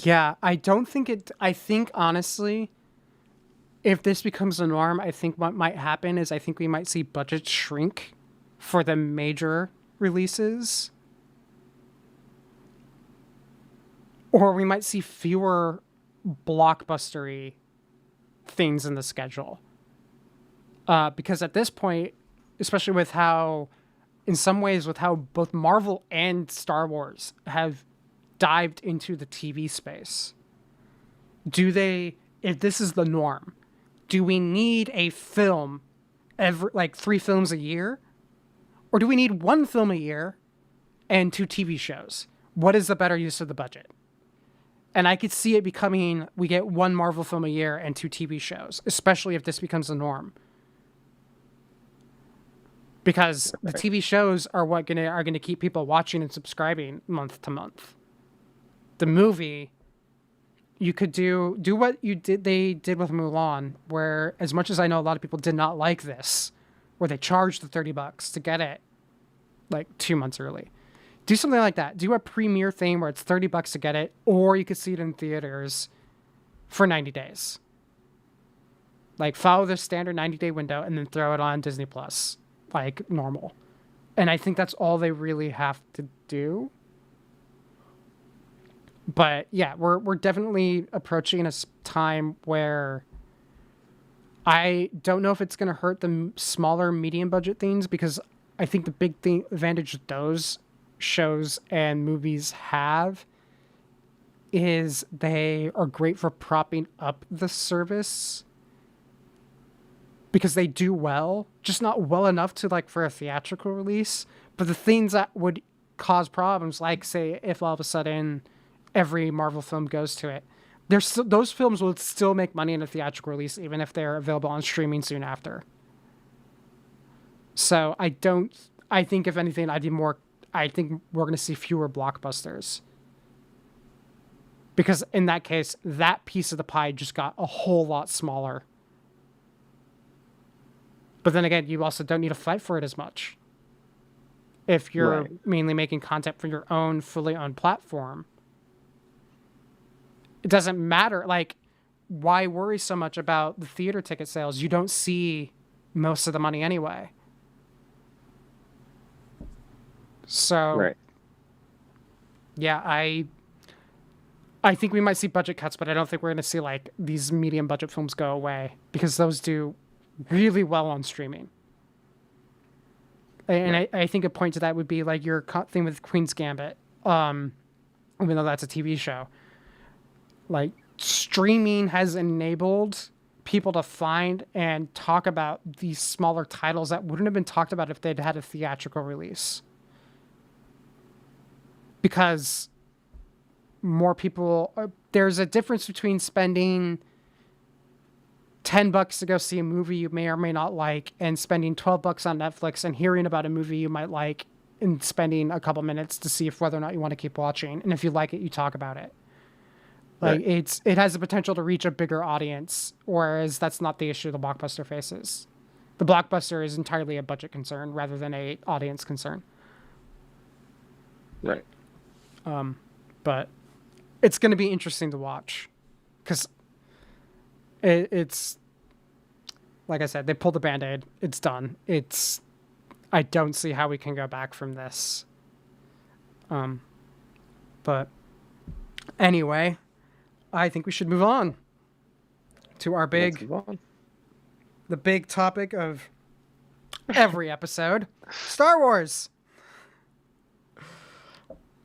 Yeah, I don't think it. I think honestly, if this becomes the norm, I think what might happen is I think we might see budgets shrink for the major releases, or we might see fewer blockbustery things in the schedule. Because at this point, especially with how, in some ways, with how both Marvel and Star Wars have dived into the TV space, if this is the norm, do we need a film like 3 films a year? Or do we need 1 film a year and 2 TV shows? What is the better use of the budget? And I could see it becoming, we get 1 Marvel film a year and 2 TV shows, especially if this becomes the norm. Because the TV shows are what are gonna keep people watching and subscribing month to month. The movie, you could do what they did with Mulan, where, as much as I know a lot of people did not like this, where they charged the $30 to get it like 2 months early. Do something like that. Do a premiere thing where it's $30 to get it, or you could see it in theaters for 90 days. Like, follow the standard 90-day window and then throw it on Disney Plus like normal. And I think that's all they really have to do. But yeah, we're definitely approaching a time where I don't know if it's going to hurt the smaller medium budget things, because I think the big advantage those shows and movies have is they are great for propping up the service, because they do well, just not well enough to like for a theatrical release. But the things that would cause problems, like say if all of a sudden every Marvel film goes to it, those films will still make money in a theatrical release, even if they're available on streaming soon after. So I think if anything, I think we're going to see fewer blockbusters. Because in that case, that piece of the pie just got a whole lot smaller. But then again, you also don't need to fight for it as much. If you're mainly making content for your own fully owned platform, it doesn't matter. Like, why worry so much about the theater ticket sales? You don't see most of the money anyway. So, yeah, I think we might see budget cuts, but I don't think we're going to see like these medium budget films go away, because those do really well on streaming. And I think a point to that would be like your thing with Queen's Gambit, even though that's a TV show. Like, streaming has enabled people to find and talk about these smaller titles that wouldn't have been talked about if they'd had a theatrical release. Because more people, there's a difference between spending $10 to go see a movie you may or may not like, and spending $12 on Netflix and hearing about a movie you might like and spending a couple minutes to see if whether or not you want to keep watching. And if you like it, you talk about it. Like Right. it has the potential to reach a bigger audience, whereas that's not the issue the blockbuster faces. The blockbuster is entirely a budget concern rather than a audience concern. Right. But it's going to be interesting to watch because it's like I said, they pulled the Band-Aid. It's done. I don't see how we can go back from this. But anyway, I think we should move on to our Let's move on. the big topic of every episode, Star Wars.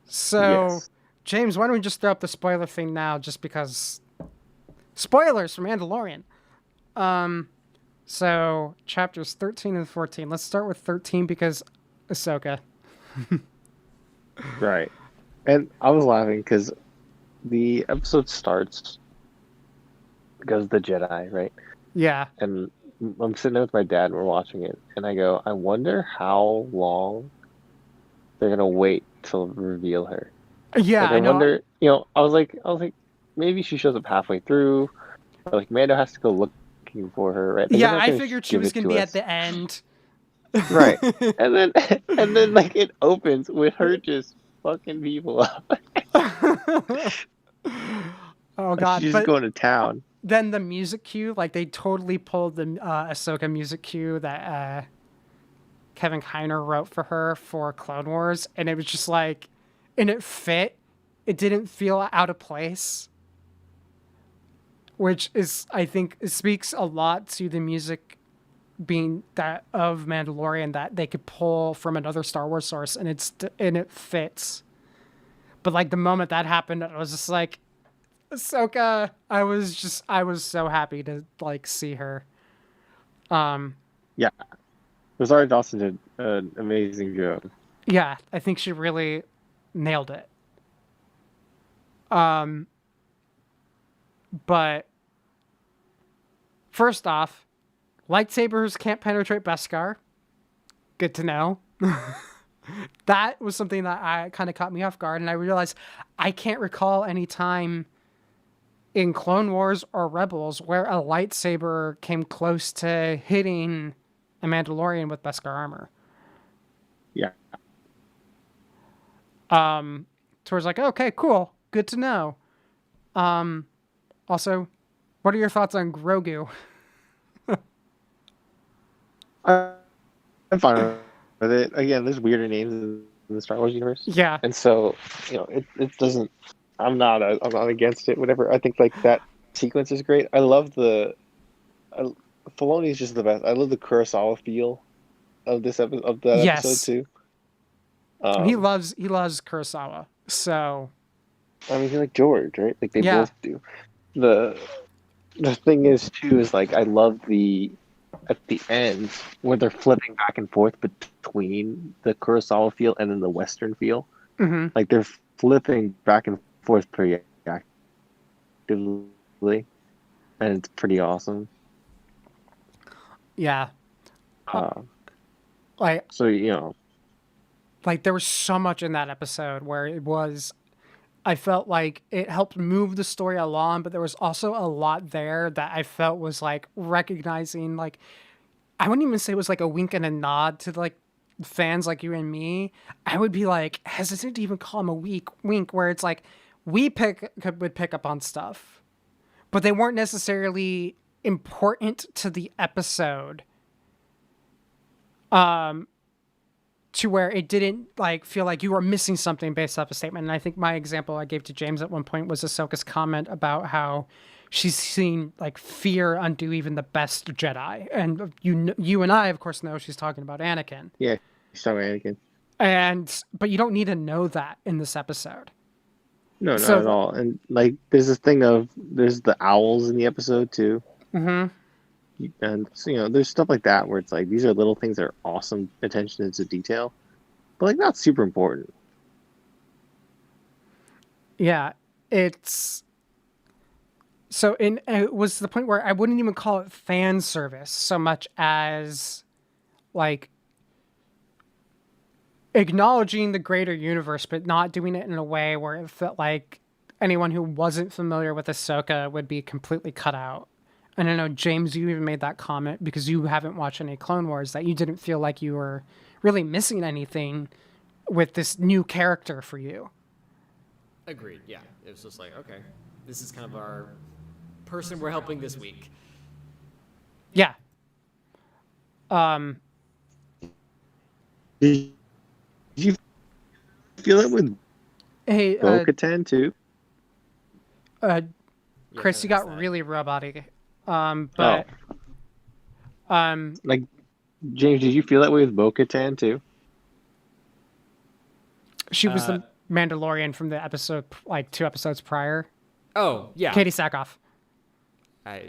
So, Yes. James, why don't we just throw up the spoiler thing now, just because spoilers for Mandalorian. So chapters 13 and 14. Let's start with 13 because Ahsoka. Right. And I was laughing because the episode starts because of the Jedi, right? Yeah. And I'm sitting there with my dad and we're watching it, and I go, I wonder how long they're gonna wait to reveal her. Yeah, Like, I I know. wonder, I was like, maybe she shows up halfway through, or like Mando has to go looking for her, right? Like, they're Yeah, not I gonna figured she give was it going to to be us. at the end. Right. And then and then like it opens with her just fucking people up. Oh god, She's but going to town. then the music cue, like they totally pulled the Ahsoka music cue that Kevin Kiner wrote for her for Clone Wars, and it was just like, and it fit. It didn't feel out of place, which is, I think, it speaks a lot to the music being that of Mandalorian that they could pull from another Star Wars source, and it fits. But like the moment that happened, I was just like, Ahsoka. I was so happy to like see her. Yeah. Rosario Dawson did an amazing job. Yeah, I think she really nailed it. But first off, lightsabers can't penetrate Beskar. Good to know. That was something that I kind of caught me off guard, and I realized I can't recall any time in Clone Wars or Rebels where a lightsaber came close to hitting a Mandalorian with Beskar armor. Yeah. Towards like, okay, cool, good to know. Also, what are your thoughts on Grogu? I'm fine with it. Again, there's weirder names in the Star Wars universe. Yeah, And so, it doesn't. I'm not against it. Whatever. I think like that sequence is great. I love Filoni is just the best. I love the Kurosawa feel of this episode yes, episode too. he loves Kurosawa. So I mean, like George, right? Like they yeah, both do. The thing is too is like I love at the end where they're flipping back and forth between the Kurosawa feel and then the Western feel. mm-hmm. Like they're flipping back and forth pretty actively, and it's pretty awesome. Yeah. Uh, Like so there was so much in that episode where it was. I felt like it helped move the story along, but there was also a lot there that I felt was like recognizing, like, I wouldn't even say it was like a wink and a nod to like fans like you and me. I would be like hesitant to even call them a wink, where it's like would pick up on stuff, but they weren't necessarily important to the episode. To where it didn't like feel like you were missing something based off a statement. And I think my example I gave to James at one point was Ahsoka's comment about how she's seen like fear undo even the best Jedi. And you and I, of course, know she's talking about Anakin. yeah, so Anakin. But you don't need to know that in this episode. No, not So at all. And like, there's this thing of there's the owls in the episode too. Mm-hmm. And so, there's stuff like that where it's like these are little things that are awesome attention to detail, but like not super important. Yeah, it's so it was to the point where I wouldn't even call it fan service so much as like acknowledging the greater universe, but not doing it in a way where it felt like anyone who wasn't familiar with Ahsoka would be completely cut out. And I know, James, you even made that comment because you haven't watched any Clone Wars, that you didn't feel like you were really missing anything with this new character for you. Agreed. Yeah, it was just like, okay, this is kind of our person we're helping this week. Yeah. Did you feel it with Hey, Bo-Katan too? Chris, you got really robotic. But like, James, did you feel that way with Bo-Katan too? she was the Mandalorian from the episode, like 2 episodes prior. Oh, yeah. Katie Sackhoff.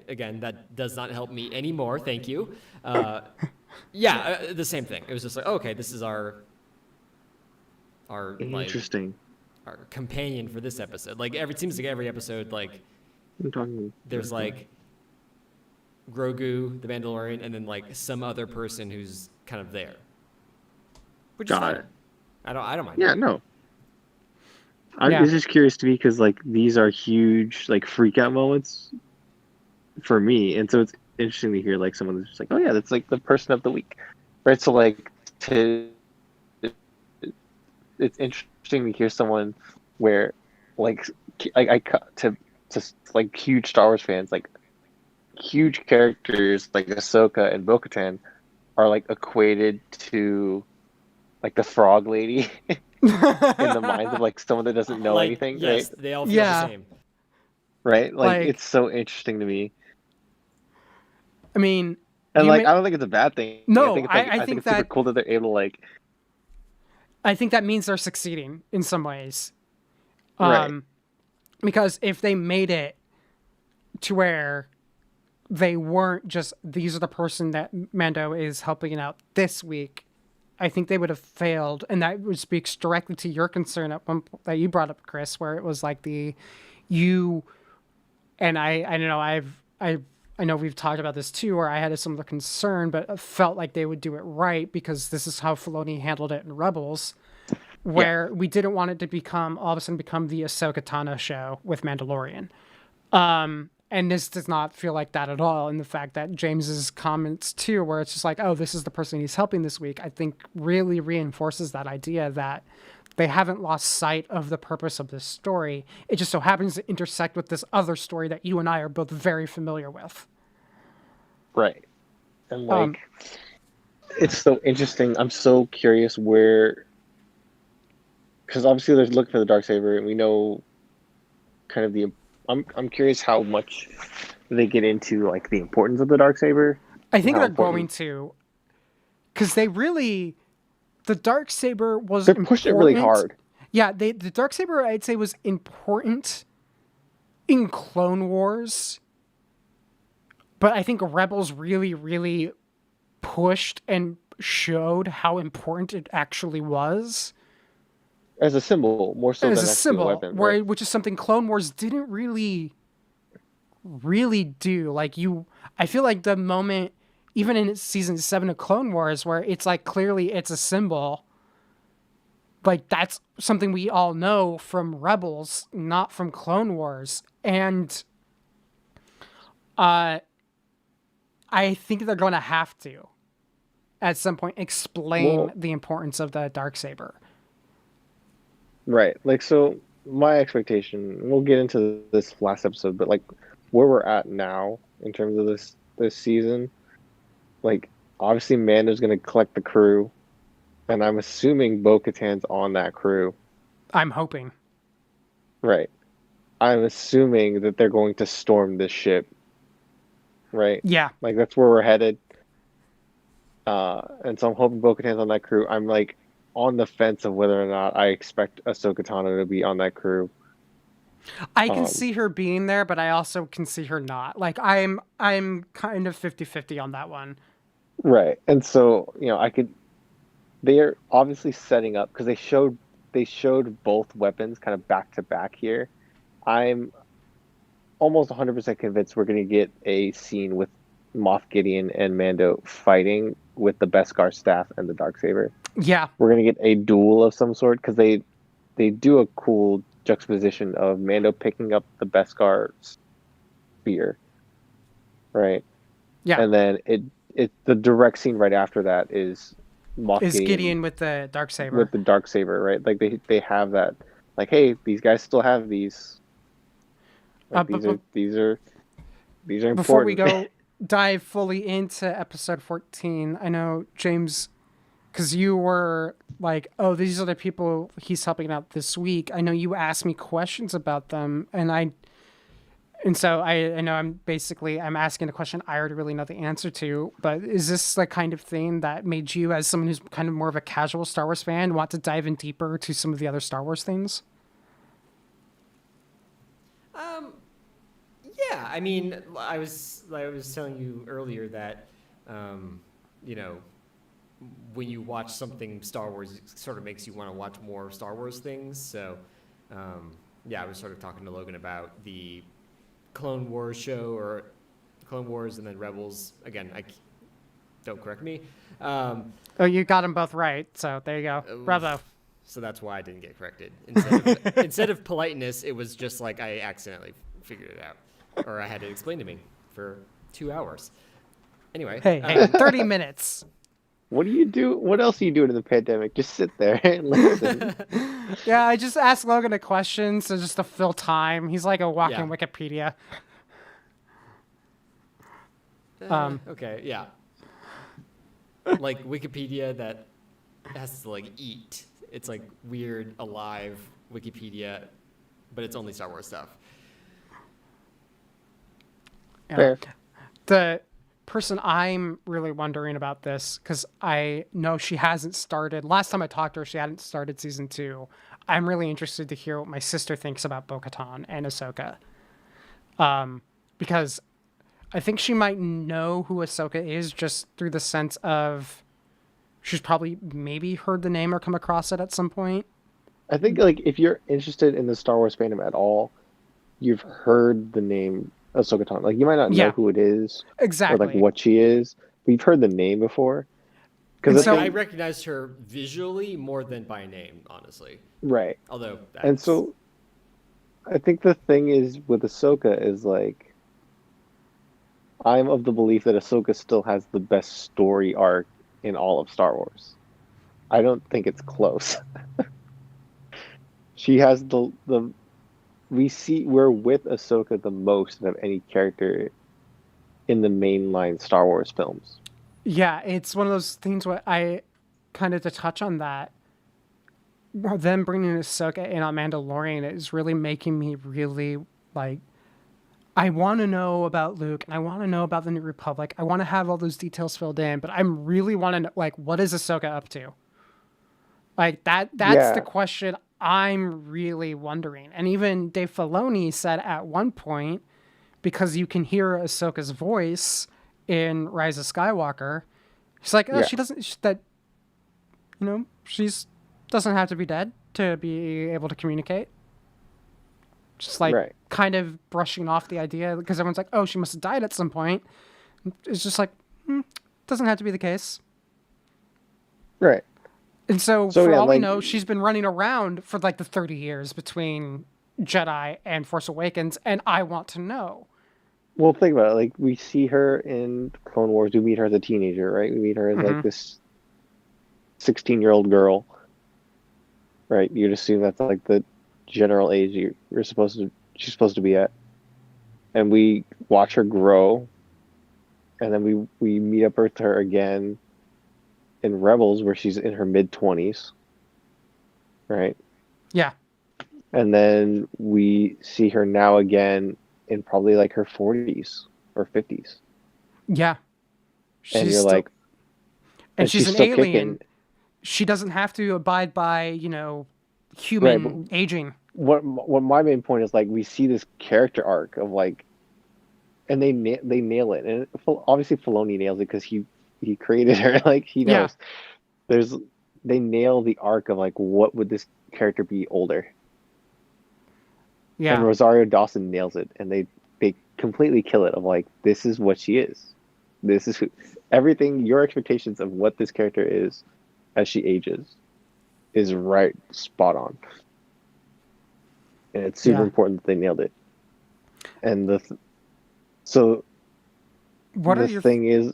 Again, that does not help me anymore. Thank you. The same thing. It was just like, okay, this is our Interesting. Our companion for this episode. Like it seems like every episode, like there's like Grogu, the Mandalorian, and then like some other person who's kind of there. Which is fine. I don't mind. Yeah, no. I was just curious to me because like these are huge like freak out moments for me, and so it's interesting to hear like someone that's just like, oh yeah, that's like the person of the week, right? So like it's interesting to hear someone where like to like huge Star Wars fans, like huge characters like Ahsoka and Bo-Katan are like equated to like the frog lady in the minds of like someone that doesn't know anything. Yes, right? They all feel the same. Right? Like it's so interesting to me. I mean, and I don't think it's a bad thing. No, I think it's super cool that they're able to like. I think that means they're succeeding in some ways. Right. Because if they made it to where they weren't just, these are the person that Mando is helping out this week, I think they would have failed. And that speaks directly to your concern that you brought up, Chris, where it was like I know we've talked about this too, where I had a similar concern, but I felt like they would do it right because this is how Filoni handled it in Rebels, where we didn't want it to all of a sudden become the Ahsoka Tano show with Mandalorian. And this does not feel like that at all. And the fact that James's comments too, where it's just like, oh, this is the person he's helping this week, I think really reinforces that idea that they haven't lost sight of the purpose of this story. It just so happens to intersect with this other story that you and I are both very familiar with. Right. And like, it's so interesting. I'm so curious where, because obviously they're looking for the Darksaber, and we know kind of I'm curious how much they get into like the importance of the Darksaber. I think they're going to, because the Darksaber was they're pushing it really hard. Yeah, the Darksaber, I'd say, was important in Clone Wars, but I think Rebels really, really pushed and showed how important it actually was. As a symbol, more so as than a symbol, a weapon, right? which is something Clone Wars didn't really do. Like I feel like the moment, even in season 7 of Clone Wars, where it's like clearly it's a symbol, like that's something we all know from Rebels, not from Clone Wars. And I think they're going to have to, at some point, explain the importance of the Darksaber. Right. Like, so my expectation, we'll get into this last episode, but like where we're at now in terms of this season, like obviously Mando's going to collect the crew, and I'm assuming Bo-Katan's on that crew. I'm hoping. Right. I'm assuming that they're going to storm this ship. Right? Yeah. Like that's where we're headed. And so I'm hoping Bo-Katan's on that crew. I'm like on the fence of whether or not I expect Ahsoka Tano to be on that crew. I can see her being there, but I also can see her not. Like I'm kind of 50-50 on that one. Right. And so, they're obviously setting up because they showed both weapons kind of back to back here. I'm almost 100% convinced we're going to get a scene with Moff Gideon and Mando fighting with the Beskar staff and the Darksaber. Yeah. We're gonna get a duel of some sort because they do a cool juxtaposition of Mando picking up the Beskar spear, right? Yeah. And then it the direct scene right after that is Moff Is Gideon Gideon with the Darksaber. with the Darksaber, right? Like they have that, like, hey, these guys still have these. Like, these are important. Before we go dive fully into episode 14, I know, James, because you were like, oh, these are the people he's helping out this week. I know you asked me questions about them, and so I know I'm asking a question I already really know the answer to, but is this the kind of thing that made you, as someone who's kind of more of a casual Star Wars fan, want to dive in deeper to some of the other Star Wars things? Yeah, I mean, I was telling you earlier that, you know, when you watch something Star Wars, it sort of makes you want to watch more Star Wars things. So, yeah, I was sort of talking to Logan about the Clone Wars show, or Clone Wars and then Rebels. Again, don't correct me. Oh, you got them both right, so there you go. Bravo. So that's why I didn't get corrected. Instead of politeness, it was just like I accidentally figured it out. Or I had it explained to me for 2 hours. Anyway. Hey, 30 minutes. What do you do? What else are you doing in the pandemic? Just sit there and listen. Yeah, I just asked Logan a question, so just to fill time. He's like a walking Wikipedia. Okay, yeah. Like Wikipedia that has to like eat. It's like weird, alive Wikipedia, but it's only Star Wars stuff. Yeah. Fair. The person I'm really wondering about this, because I know she hasn't started. Last time I talked to her, she hadn't started season 2. I'm really interested to hear what my sister thinks about Bo-Katan and Ahsoka. Because I think she might know who Ahsoka is just through the sense of she's probably maybe heard the name or come across it at some point. I think, like, if you're interested in the Star Wars fandom at all, you've heard the name Ahsoka Tano. Like, you might not know who it is, exactly, or like what she is, but you've heard the name before. Because I recognized her visually more than by name, honestly. Right. Although, and so I think the thing is with Ahsoka is, like, I'm of the belief that Ahsoka still has the best story arc in all of Star Wars. I don't think it's close. She has we're with Ahsoka the most of any character in the mainline Star Wars films. Yeah, it's one of those things where I kind of, to touch on that, them bringing Ahsoka in on Mandalorian is really making me really, like, I want to know about Luke and I want to know about the New Republic. I want to have all those details filled in, but I'm really want to know, like, what is Ahsoka up to? Like, that's the question I'm really wondering. And even Dave Filoni said at one point, because you can hear Ahsoka's voice in Rise of Skywalker, she's like, oh, she doesn't, she's doesn't have to be dead to be able to communicate. Just like kind of brushing off the idea, because everyone's like, oh, she must have died at some point. It's just like, doesn't have to be the case. Right. And so for all we know, she's been running around for like the 30 years between Jedi and Force Awakens, and I want to know. Well, think about it. Like, we see her in Clone Wars. We meet her as a teenager, right? We meet her as like this 16-year-old girl, right? You'd assume that's like the general age she's supposed to be at. And we watch her grow, and then we meet up with her again in Rebels, where she's in her mid-20s, right? Yeah. And then we see her now again in probably like her 40s or 50s. Yeah. And you're like... And she's an alien. Kicking. She doesn't have to abide by, human aging. What my main point is, like, we see this character arc of, like... And they nail it. And obviously Filoni nails it because he created her. Like, he knows. Yeah. They nail the arc of, like, what would this character be older? Yeah. And Rosario Dawson nails it, and they completely kill it of, like, this is what she is. This is who... everything, your expectations of what this character is as she ages is right spot on. And it's super Yeah. important that they nailed it. And so What are the your thing is,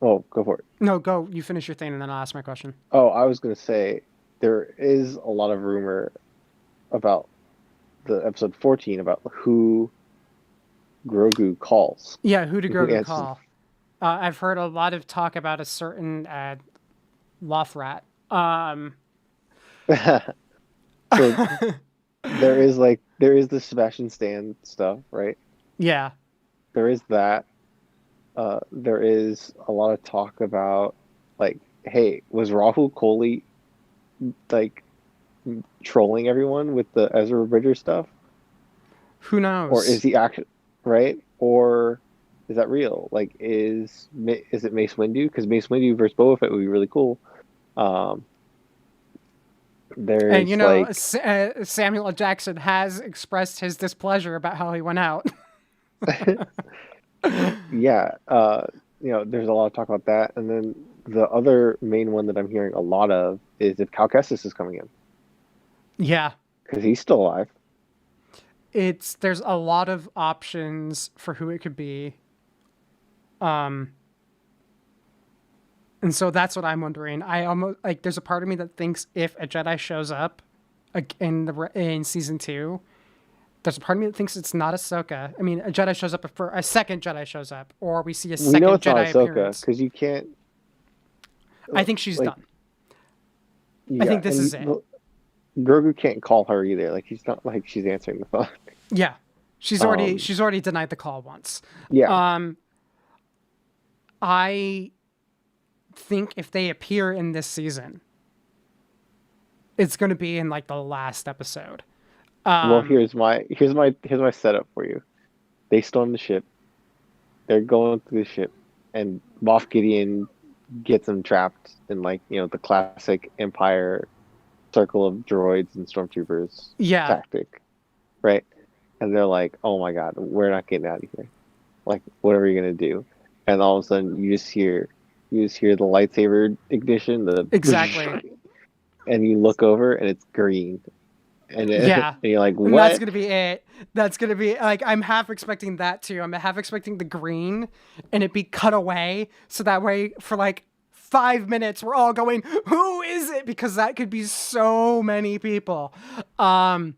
oh, go for it. No, go. You finish your thing, and then I'll ask my question. Oh, I was gonna say there is a lot of rumor about the episode 14 about who Grogu calls, Yeah, who did who Grogu answers. call? I've heard a lot of talk about a certain Lothrat. So there is the Sebastian Stan stuff, right? Yeah. There is that. There is a lot of talk about like, hey, was Rahul Kohli like trolling everyone with the Ezra Bridger stuff, Who or knows? is he actually right, or is that real? Like, is it Mace Windu? Because Mace Windu versus Boba Fett would be really cool. Um, And you there's know, like, Samuel L. Jackson has expressed his displeasure about how he went out. yeah, there's a lot of talk about that, and then the other main one that I'm hearing a lot of is if Cal Kestis is coming in Yeah. because he's still alive. There's a lot of options for who it could be. Um and so that's what I'm wondering. I almost like there's a part of me that thinks if a Jedi shows up in season 2, there's a part of me that thinks it's not Ahsoka. I mean, a Jedi shows up for a second Jedi shows up, or we see a We know second it's not Jedi Ahsoka appearance. because you can't I think she's like done. I yeah, think this and is it. Grogu can't call her either. Like he's not like she's answering the phone. Yeah. She's Um, already denied the call once. yeah, Um I think if they appear in this season, it's going to be in like the last episode. well, Um, here's my setup for you. They storm the ship. They're going through the ship, and Moff Gideon gets them trapped in like the classic Empire circle of droids and stormtroopers yeah, tactic, right? And they're like, "Oh my God, we're not getting out of here. Like, what are we gonna do?" And all of a sudden, you just hear the lightsaber ignition, exactly. and you look over and it's green, and Yeah. you're like, And that's "What?" going to be it. That's going to be like, I'm half expecting that too. I'm half expecting the green and it be cut away. So that way, for like 5 minutes, we're all going, who is it? Because that could be so many people. Um,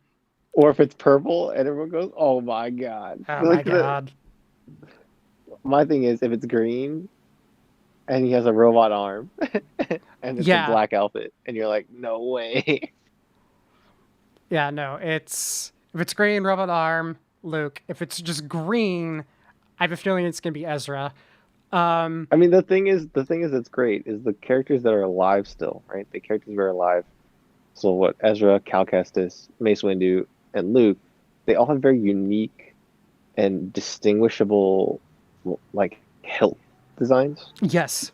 Or if it's purple and everyone goes, "Oh my God!" oh my Like God. my thing is, if it's green and he has a robot arm and it's a Yeah. black outfit, and you're like, "No way." Yeah, no, if it's green, robot arm, Luke. If it's just green, I have a feeling it's gonna be Ezra. Um, I mean, the thing is that's great is the characters that are alive still, right? The characters that are alive. So what? Ezra, Cal Kestis, Mace Windu, and Luke, they all have very unique and distinguishable, like hilt designs. yes,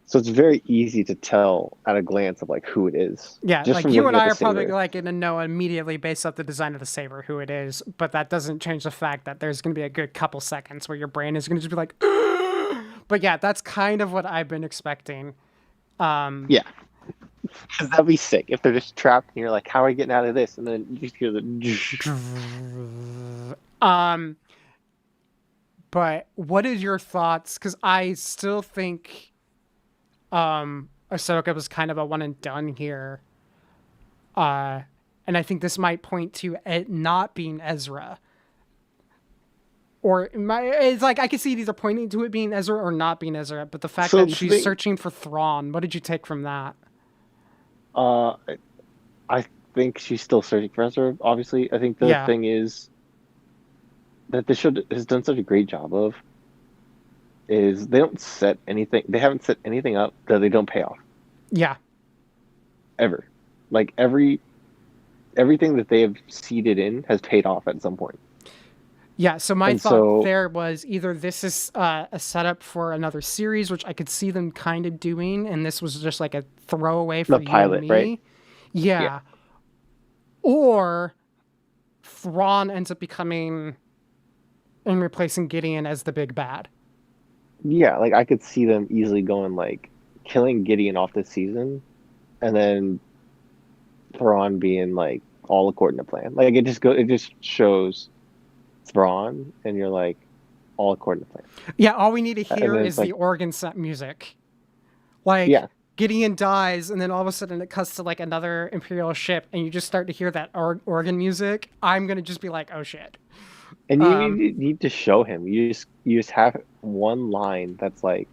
So it's very easy to tell at a glance of like who it is, yeah, just like from you looking and at I the are probably saber. like gonna know immediately based off the design of the saber who it is, but that doesn't change the fact that there's gonna be a good couple seconds where your brain is gonna just be like, but yeah, that's kind of what I've been expecting. Um, Yeah, because that'd be sick if they're just trapped and you're like, "How are we getting out of this?" And then you just hear the. um, but what is your thoughts? Because I still think Ahsoka was kind of a one and done here. And I think this might point to it not being Ezra. It's like I could see it either pointing to it being Ezra or not being Ezra, but the fact So that the she's thing, searching for Thrawn, what did you take from that? uh, I think she's still searching for Ezra. Obviously, I think the Yeah, thing is that the show has done such a great job of is they haven't set anything up that they don't pay off yeah, ever. Like everything that they have seeded in has paid off at some point. yeah. So my And thought so there was either this is a setup for another series, which I could see them kind of doing, and this was just like a throwaway the for you and pilot, right? me. Yeah. Yeah. Or Thrawn ends up becoming and replacing Gideon as the big bad. yeah, like I could see them easily going like killing Gideon off this season, and then Thrawn being like all according to plan. Like it just shows Thrawn, and you're like all according to plan. Yeah, all we need to And hear then is it's the like, organ set music. Like yeah, Gideon dies, and then all of a sudden it cuts to like another Imperial ship, and you just start to hear that organ music. I'm gonna just be like, oh shit. and Um, you need to show him. You just have one line that's like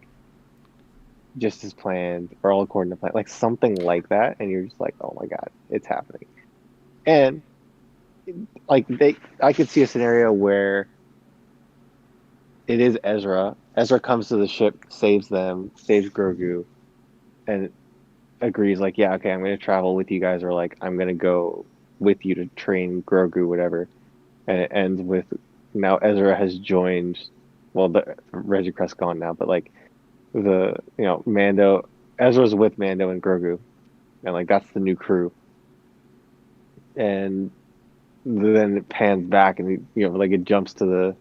just as planned or all according to plan, like something like that, and you're just like, oh my god, it's happening. And like I could see a scenario where it is Ezra. Ezra comes to the ship, saves them, saves Grogu, and agrees like, yeah, okay, I'm going to travel with you guys, or like I'm going to go with you to train Grogu, whatever. And it ends with now Ezra has joined. Well, the Reggie Crest gone now, but like Mando, Ezra's with Mando and Grogu, and like that's the new crew. And then it pans back, and like it jumps to the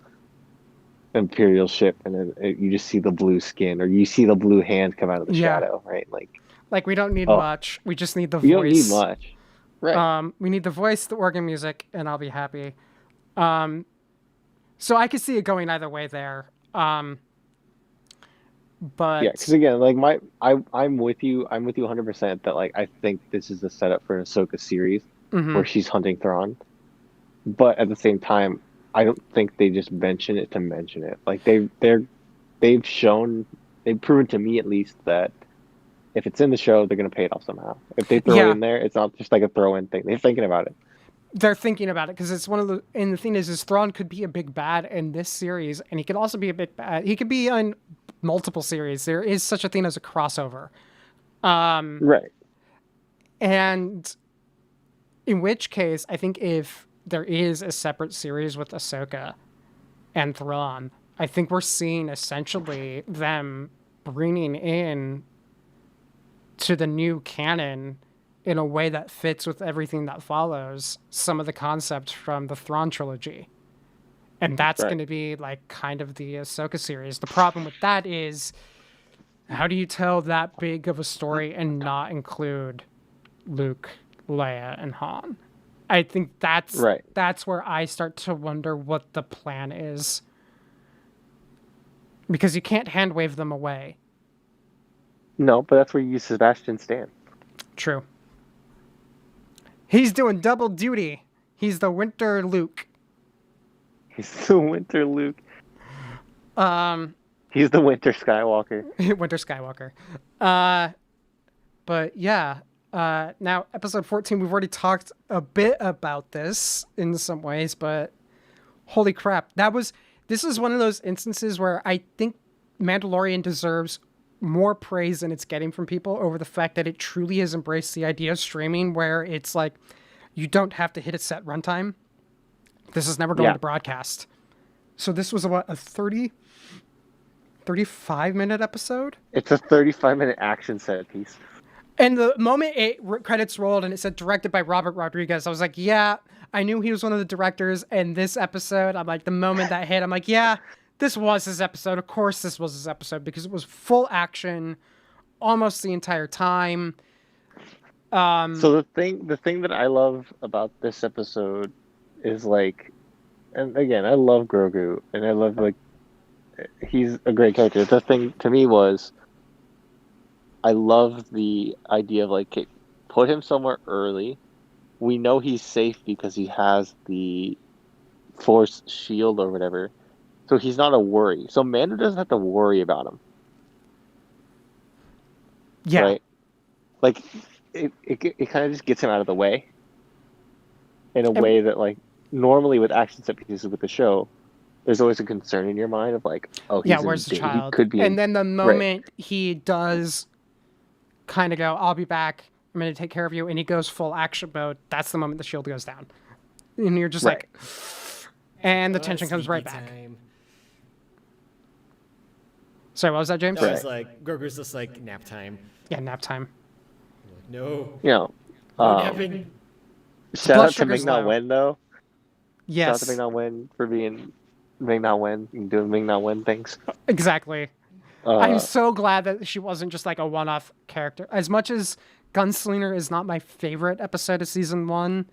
Imperial ship, and then you just see the blue skin, or you see the blue hand come out of the yeah, shadow, right? like we don't need Oh, much. We just need the you don't need voice. much, right? We need the voice, the organ music, and I'll be happy. Um, so I could see it going either way there. Yeah, But because again, like I'm with you. I'm with you 100% that like I think this is the setup for an Ahsoka series mhm. where she's hunting Thrawn. But at the same time, I don't think they just mention it to mention it. Like they've shown, they've proven to me at least that if it's in the show, they're gonna pay it off somehow. If they throw it Yeah, in there, it's not just like a throw-in thing. They're thinking about it. they're thinking about it because it's one of the. And the thing is Thrawn could be a big bad in this series, and he could also be a big bad. He could be on multiple series. There is such a thing as a crossover. Um, Right. and in which case, I think if there is a separate series with Ahsoka and Thrawn, I think we're seeing essentially them bringing in to the new canon in a way that fits with everything that follows some of the concepts from the Thrawn trilogy. And that's Right. going to be like kind of the Ahsoka series. The problem with that is how do you tell that big of a story and not include Luke, Leia, and Han? I think Right. that's where I start to wonder what the plan is. Because you can't hand wave them away. No, but that's where you use Sebastian Stan. True. He's doing double duty. He's the Winter Luke. He's the Winter Luke. Um, He's the Winter Skywalker. Winter Skywalker. But yeah. Now episode 14, we've already talked a bit about this in some ways, but holy crap, this is one of those instances where I think Mandalorian deserves more praise than it's getting from people over the fact that it truly has embraced the idea of streaming, where it's like you don't have to hit a set runtime. This is never going to broadcast. So this was a 35-minute episode. It's a 35-minute action set piece. And the moment credits rolled and it said directed by Robert Rodriguez, I was like, yeah, I knew he was one of the directors. And this episode, I'm like, the moment that hit, I'm like, yeah, this was his episode. Of course this was his episode because it was full action almost the entire time. So the thing that I love about this episode is like, and again, I love Grogu, and I love like he's a great character. The thing to me was I love the idea of like, okay, put him somewhere early. We know he's safe because he has the Force shield or whatever, so he's not a worry. So Mando doesn't have to worry about him. Yeah. Right? Like it kind of just gets him out of the way in a way that like normally with action set pieces with the show, there's always a concern in your mind of like, oh, he's where's the child? He could be and then the moment he does kind of go, I'll be back, I'm going to take care of you, and he goes full action mode, that's the moment the shield goes down. And you're just like, and the tension comes right back. Sorry, what was that, James? No, it's like, Grogu's just like, nap time. Yeah, nap time. Like, no. No napping. Shout Blood out to sugar's Ming-Na low. Wen though. Yes. Shout out to Ming-Na Wen for being Ming-Na Wen and doing Ming-Na Wen things. Exactly. I'm Uh, so glad that she wasn't just like a one-off character. As much as Gunslinger is not my favorite episode of season 1,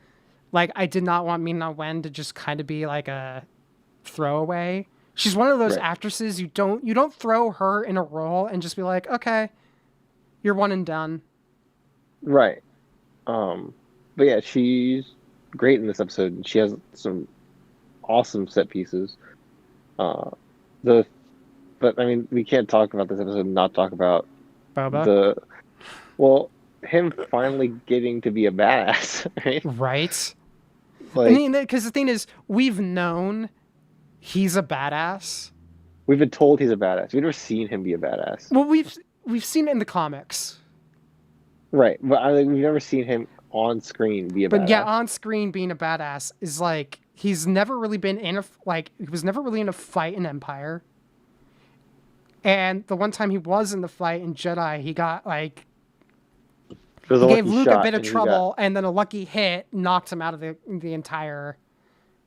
like I did not want Mina Wen to just kind of be like a throwaway. She's one of those right, actresses you don't throw her in a role and just be like, okay, you're one and done. right. Um, but yeah, she's great in this episode. And she has some awesome set pieces. Uh, the but I mean, we can't talk about this episode and not talk about Boba, the well, him finally getting to be a badass, right? right? I Like mean, because the thing is, we've known he's a badass. we've been told he's a badass. We've never seen him be a badass, Well, we've seen it in the comics, right? But I mean, we've never seen him on screen be a but yeah, badass. on screen being a badass is like he's never really been in a like he was never really in a fight in Empire. And the one time he was in the fight in Jedi, he got like It was he a gave lucky Luke a shot, bit of and he trouble, and then a lucky hit knocked him out of the entire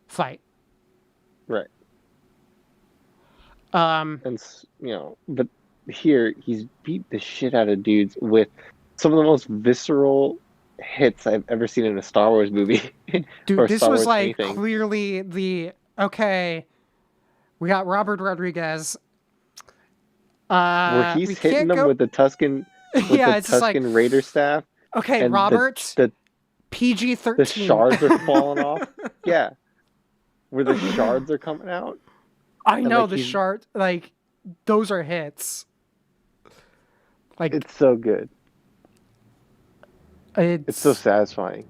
fight. right. Um, And but here he's beat the shit out of dudes with some of the most visceral hits I've ever seen in a Star Wars movie or dude, this Star was Wars like anything. clearly the okay. We got Robert Rodriguez. Where he's We hitting can't them go. with the Tuscan Yeah, it's just like Raider staff, okay, and Robert, the PG the 13. shards are falling off. Yeah, where the shards are coming out. I know like, the he's- shard. Like those are hits. Like It's so good. It's so satisfying.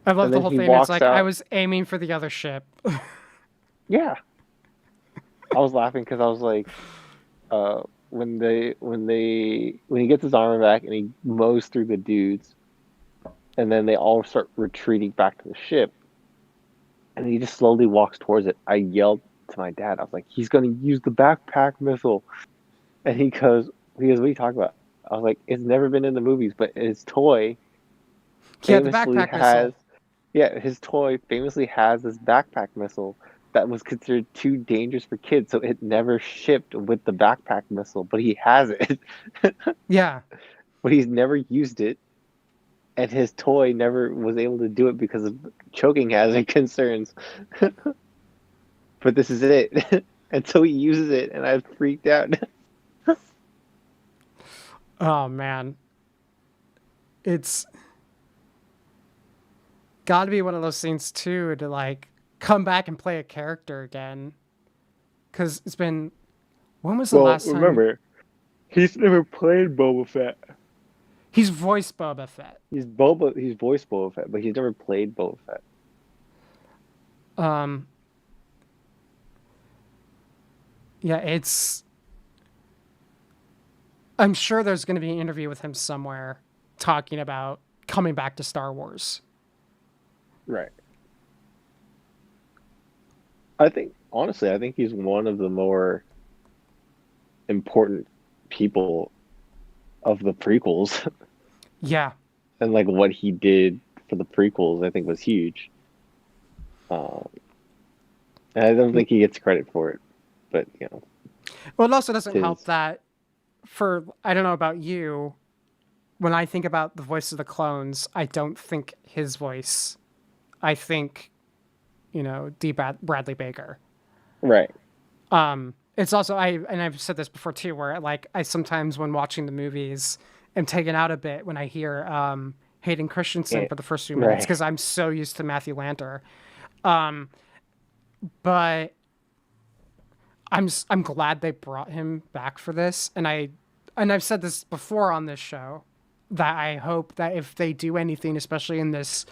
I love and the then whole he thing. It's walks like out- I was aiming for the other ship. Yeah, I was laughing because I was like, when he gets his armor back and he mows through the dudes, and then they all start retreating back to the ship, and he just slowly walks towards it. I yelled to my dad. I was like, he's gonna use the backpack missile, and he goes, what are you talking about? I was like, it's never been in the movies, but his toy Yeah, the famously backpack has, missile. yeah, his toy famously has this backpack missile that was considered too dangerous for kids, so it never shipped with the backpack missile, but he has it. Yeah. But he's never used it, and his toy never was able to do it because of choking hazard concerns. But this is it. And so he uses it, and I freaked out. Oh man. It's got to be one of those things too to like come back and play a character again. Cuz it's been when was the last time remember, he's never played Boba Fett. he's voiced Boba Fett. He's voiced Boba Fett, but he's never played Boba Fett. Yeah, it's I'm sure there's going to be an interview with him somewhere talking about coming back to Star Wars. Right. Honestly, I think he's one of the more important people of the prequels. Yeah. And like what he did for the prequels, I think was huge. And I don't think he gets credit for it, but Well, it also doesn't His- help that I don't know about you, when I think about the voice of the clones, I don't think his voice. I think, Bradley Baker. right. It's also I've said this before too, where like I sometimes when watching the movies am taken out a bit when I hear Hayden Christensen Yeah, for the first few minutes right. because I'm so used to Matthew Lanter. But I'm glad they brought him back for this, and I've said this before on this show that I hope that if they do anything, especially in this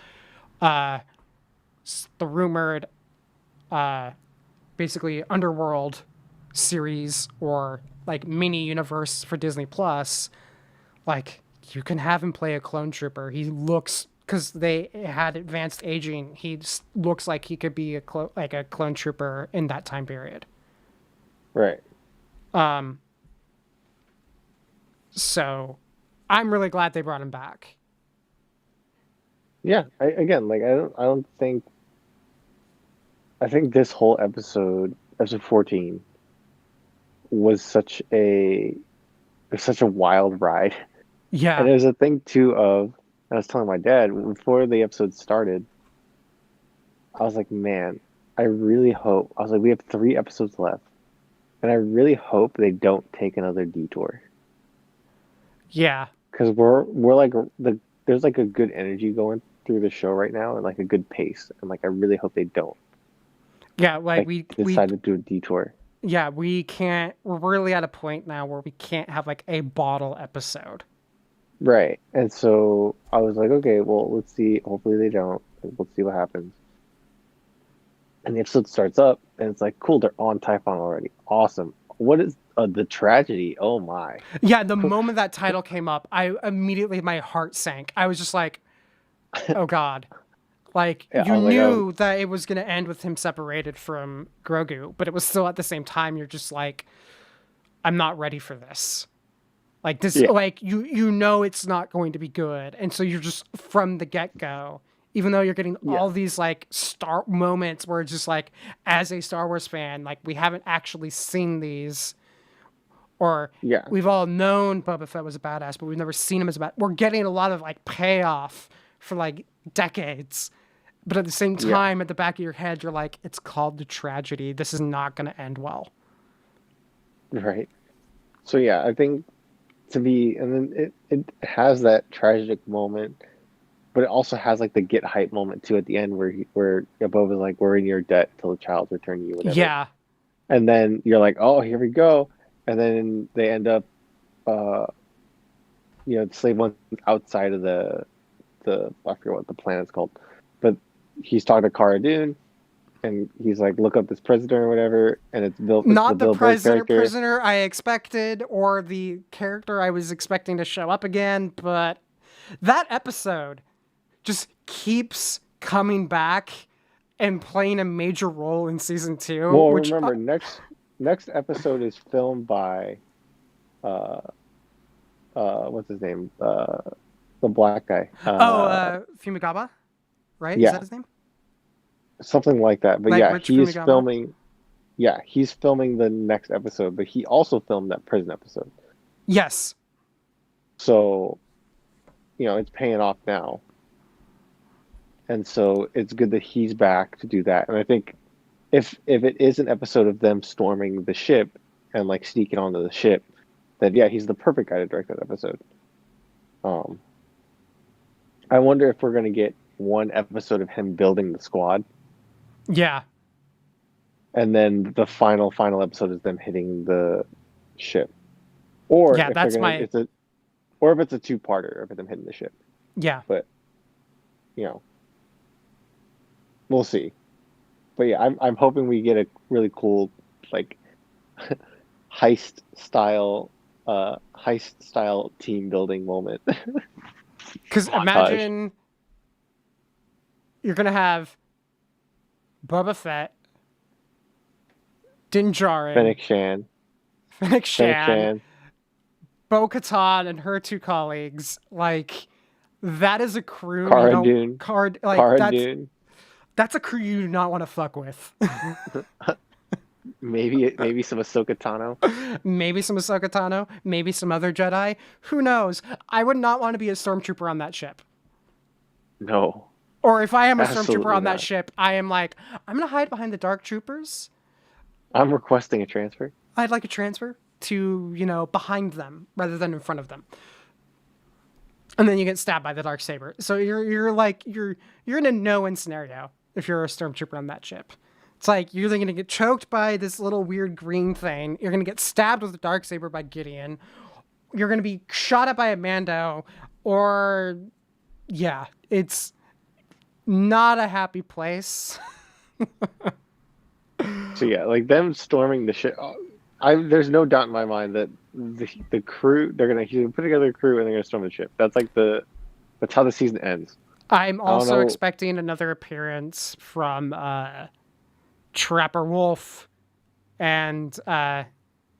the rumored basically underworld series or like mini universe for Disney Plus, like you can have him play a clone trooper. He looks because they had advanced aging. He just looks like he could be a clone trooper in that time period. Right. So I'm really glad they brought him back. Yeah. I think this whole episode 14, was such a wild ride. And Yeah. there's a thing too of I was telling my dad before the episode started, I was like, man, I really hope I was like, we have 3 episodes left, and I really hope they don't take another detour. Yeah. Because we're like there's like a good energy going through the show right now and like a good pace. And like I really hope they don't Yeah, like like we decide to do a detour. yeah, we can't we're really at a point now where we can't have like a bottle episode. Right. And so I was like, okay, well, let's see. Hopefully they don't. Let's see what happens. And the episode starts up, and it's like, cool, they're on Typhon already. Awesome. What is the tragedy? Oh my. Yeah, the moment that title came up, I immediately my heart sank. I was just like, "Oh God!" Like Yeah, I you was like, knew that it was gonna end with him separated from Grogu, but it was still at the same time you're just like, "I'm not ready for this." Like this, yeah, like you know it's not going to be good, and so you're just from the get go. Even though you're getting yeah, all these like star moments where it's just like, as a Star Wars fan, like we haven't actually seen these or yeah, we've all known Boba Fett was a badass, but we've never seen him as a bad. We're getting a lot of like payoff for like decades, but at the same yeah. time, at the back of your head, you're like, it's called the tragedy. This is not going to end well. Right. So yeah, I think to be, and then it has that tragic moment, but it also has like the get hype moment too at the end where Boba's like, "We're in your debt till the child's return to you," whatever. Yeah, And then you're like, "Oh, here we go," and then they end up, uh, the slave one's outside of the I forget what the planet's called, but he's talking to Cara Dune, and he's like, "Look up this prisoner or whatever," and it's the not the Bill Burr prisoner character. prisoner I expected or the character I was expecting to show up again, but that episode just keeps coming back and playing a major role in season two, Well, which remember next episode is filmed by uh what's his name? The black guy. Fumigaba, right? Is that Yeah, his name? something like that. But Like yeah, Rich Fumigaba? he's filming the next episode, but he also filmed that prison episode. Yes. So, it's paying off now. And so it's good that he's back to do that. And I think if it is an episode of them storming the ship and like sneaking onto the ship, then yeah, he's the perfect guy to direct that episode. Um, I wonder if we're gonna get one episode of him building the squad, Yeah. and then the final episode is them hitting the ship, or Yeah, if they're that's gonna my or if it's a two-parter of them hitting the ship. yeah. But you know, we'll see. But yeah, I'm hoping we get a really cool like heist style team building moment. Because Montage. imagine you're gonna have Boba Fett, Din Djarin, Fennec Shan, Fennec Fennec Shan, Shan, Bo-Katan, and her two colleagues. Like that is a crew you Cara don't Dune, card like Cara Dune. that's a crew you do not want to fuck with. Maybe some Ahsoka Tano. Maybe some Ahsoka Tano, maybe some other Jedi. Who knows? I would not want to be a stormtrooper on that ship. No, Or if I am a absolutely stormtrooper on that not. ship, I am like, I'm gonna hide behind the dark troopers. I'm requesting a transfer. I'd like a transfer to, behind them rather than in front of them. And then you get stabbed by the dark saber. So you're in a no-win scenario if you're a stormtrooper on that ship. It's like you're either gonna get choked by this little weird green thing, you're gonna get stabbed with the dark saber by Gideon, you're gonna be shot at by a Mando, or yeah, it's not a happy place. So yeah, like them storming the ship. There's no doubt in my mind that the crew he's gonna put together a crew and they're gonna storm the ship. That's how the season ends. I'm I don't also know. expecting another appearance from Trapper Wolf and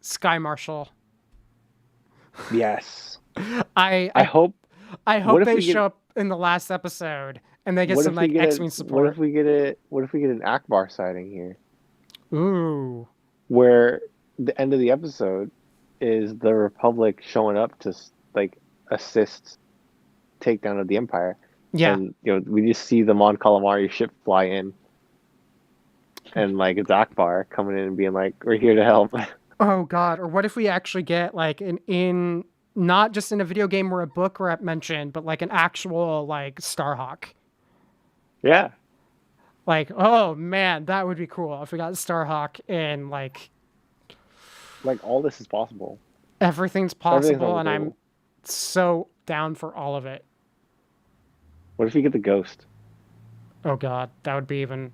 Sky Marshal. Yes, I I hope. I What hope if they we get? show up in the last episode and they get What some if we like get X-Wing What support. if we get What if we get an Akbar sighting here, Ooh. where the end of the episode is the Republic showing up to like assist takedown of the Empire, Yeah. and we just see the Mon Calamari ship fly in, and like it's Akbar coming in and being like, "We're here to help." Oh God. Or what if we actually get like in not just in a video game or a book or mentioned, but like an actual like Starhawk. Yeah, Like, oh man, that would be cool if we got Starhawk and like like all this is possible. everything's Everything's on possible, the and I'm table. so down for all of it. What if you get the ghost? Oh God, that would be even.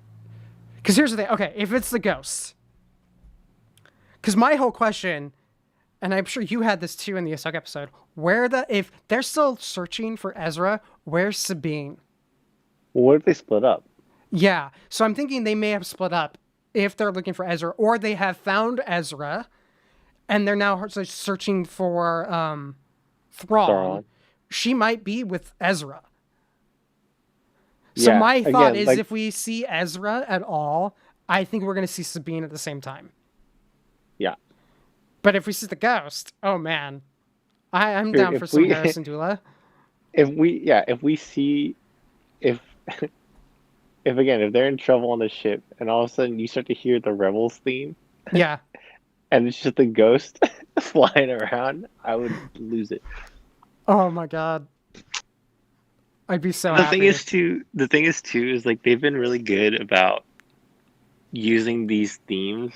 Because here's the thing. Okay, if it's the ghost, because my whole question, and I'm sure you had this too in the Ahsoka episode, if they're still searching for Ezra, where's Sabine? Well, what if they split up? Yeah, so I'm thinking they may have split up if they're looking for Ezra, or they have found Ezra, and they're now searching for Thrawn. Thrawn. She might be with Ezra. So Yeah, my thought again, is, like, if we see Ezra at all, I think we're going to see Sabine at the same time. yeah. But if we see the ghost, oh man, I'm Here, down for some Harrison Dula. if we see if if they're in trouble on the ship and all of a sudden you start to hear the Rebels theme Yeah. and it's just a ghost flying around, I would lose it. Oh my God. I'd be so The happy. thing is too is like they've been really good about using these themes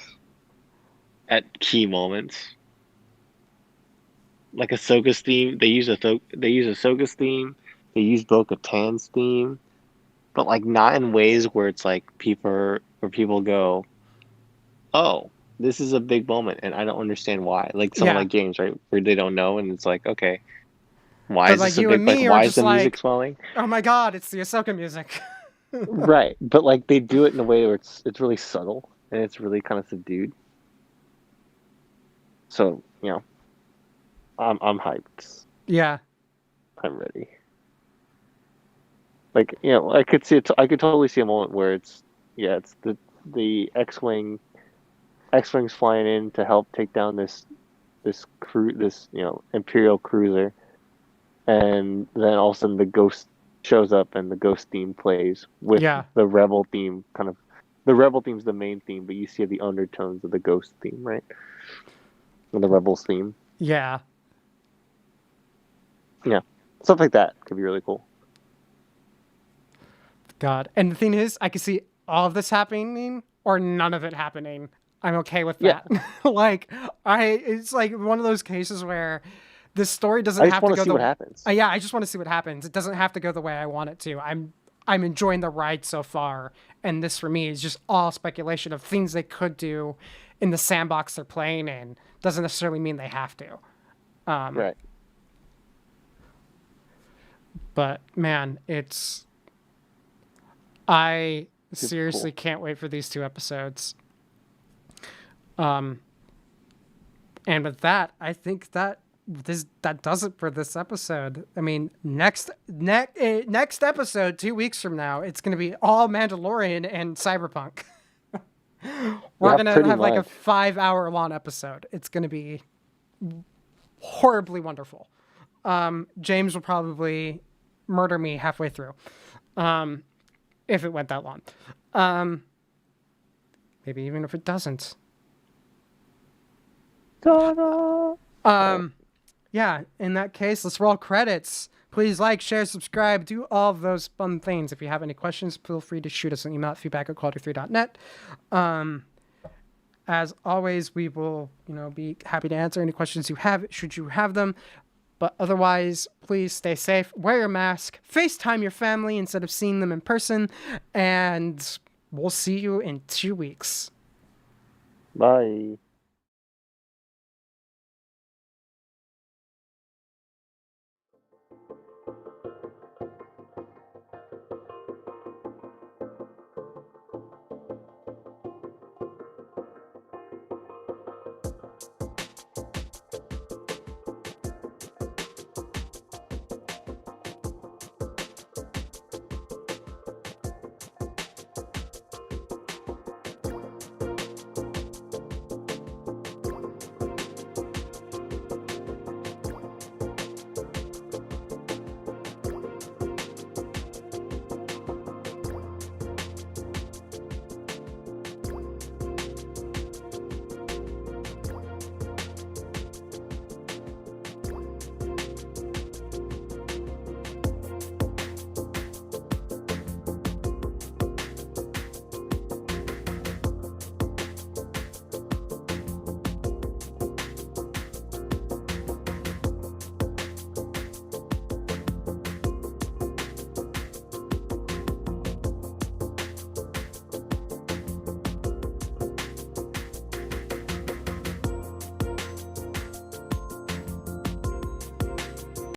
at key moments. Like Ahsoka's theme, they use Ahsoka's theme, they use Bo-Katan's theme, but like not in ways where it's like people go, "Oh, this is a big moment and I don't understand why." Like someone Yeah. like James, right? Where they don't know and it's like, "Okay, why But is like this a you big and me are why is just the music like, swelling?" oh my God, it's the Ahsoka music. Right, but like they do it in a way where it's really subtle and it's really kind of subdued. So, I'm hyped. Yeah. I'm ready. Like, I could I could totally see a moment where it's the X-wings flying in to help take down this Imperial cruiser, and then all of a sudden the ghost shows up and the ghost theme plays with Yeah. the rebel theme kind of. The rebel theme's the main theme, but you see the undertones of the ghost theme, right? And the rebels theme. Yeah. Yeah, stuff like that could be really cool. God. And the thing is, I can see all of this happening or none of it happening. I'm okay with that. It's like one of those cases where the story doesn't I just have want to to go see what happens. Yeah, I just want to see what happens. It doesn't have to go the way I want it to. I'm enjoying the ride so far, and this for me is just all speculation of things they could do in the sandbox they're playing in. Doesn't necessarily mean they have to. Right. But man, I It's seriously cool. can't wait for these 2 episodes. And with that, I think that does it for this episode. I mean, next episode 2 weeks from now, it's going to be all Mandalorian and Cyberpunk. We're going to have like a 5-hour long episode. It's going to be horribly wonderful. James will probably murder me halfway through. If it went that long. Maybe even if it doesn't. Yeah, in that case, let's roll credits. Please like, share, subscribe, do all of those fun things. If you have any questions, feel free to shoot us an email at feedback@quality3.net. As always, we will, be happy to answer any questions you have, should you have them. But otherwise, please stay safe, wear your mask, FaceTime your family instead of seeing them in person, and we'll see you in 2 weeks. Bye.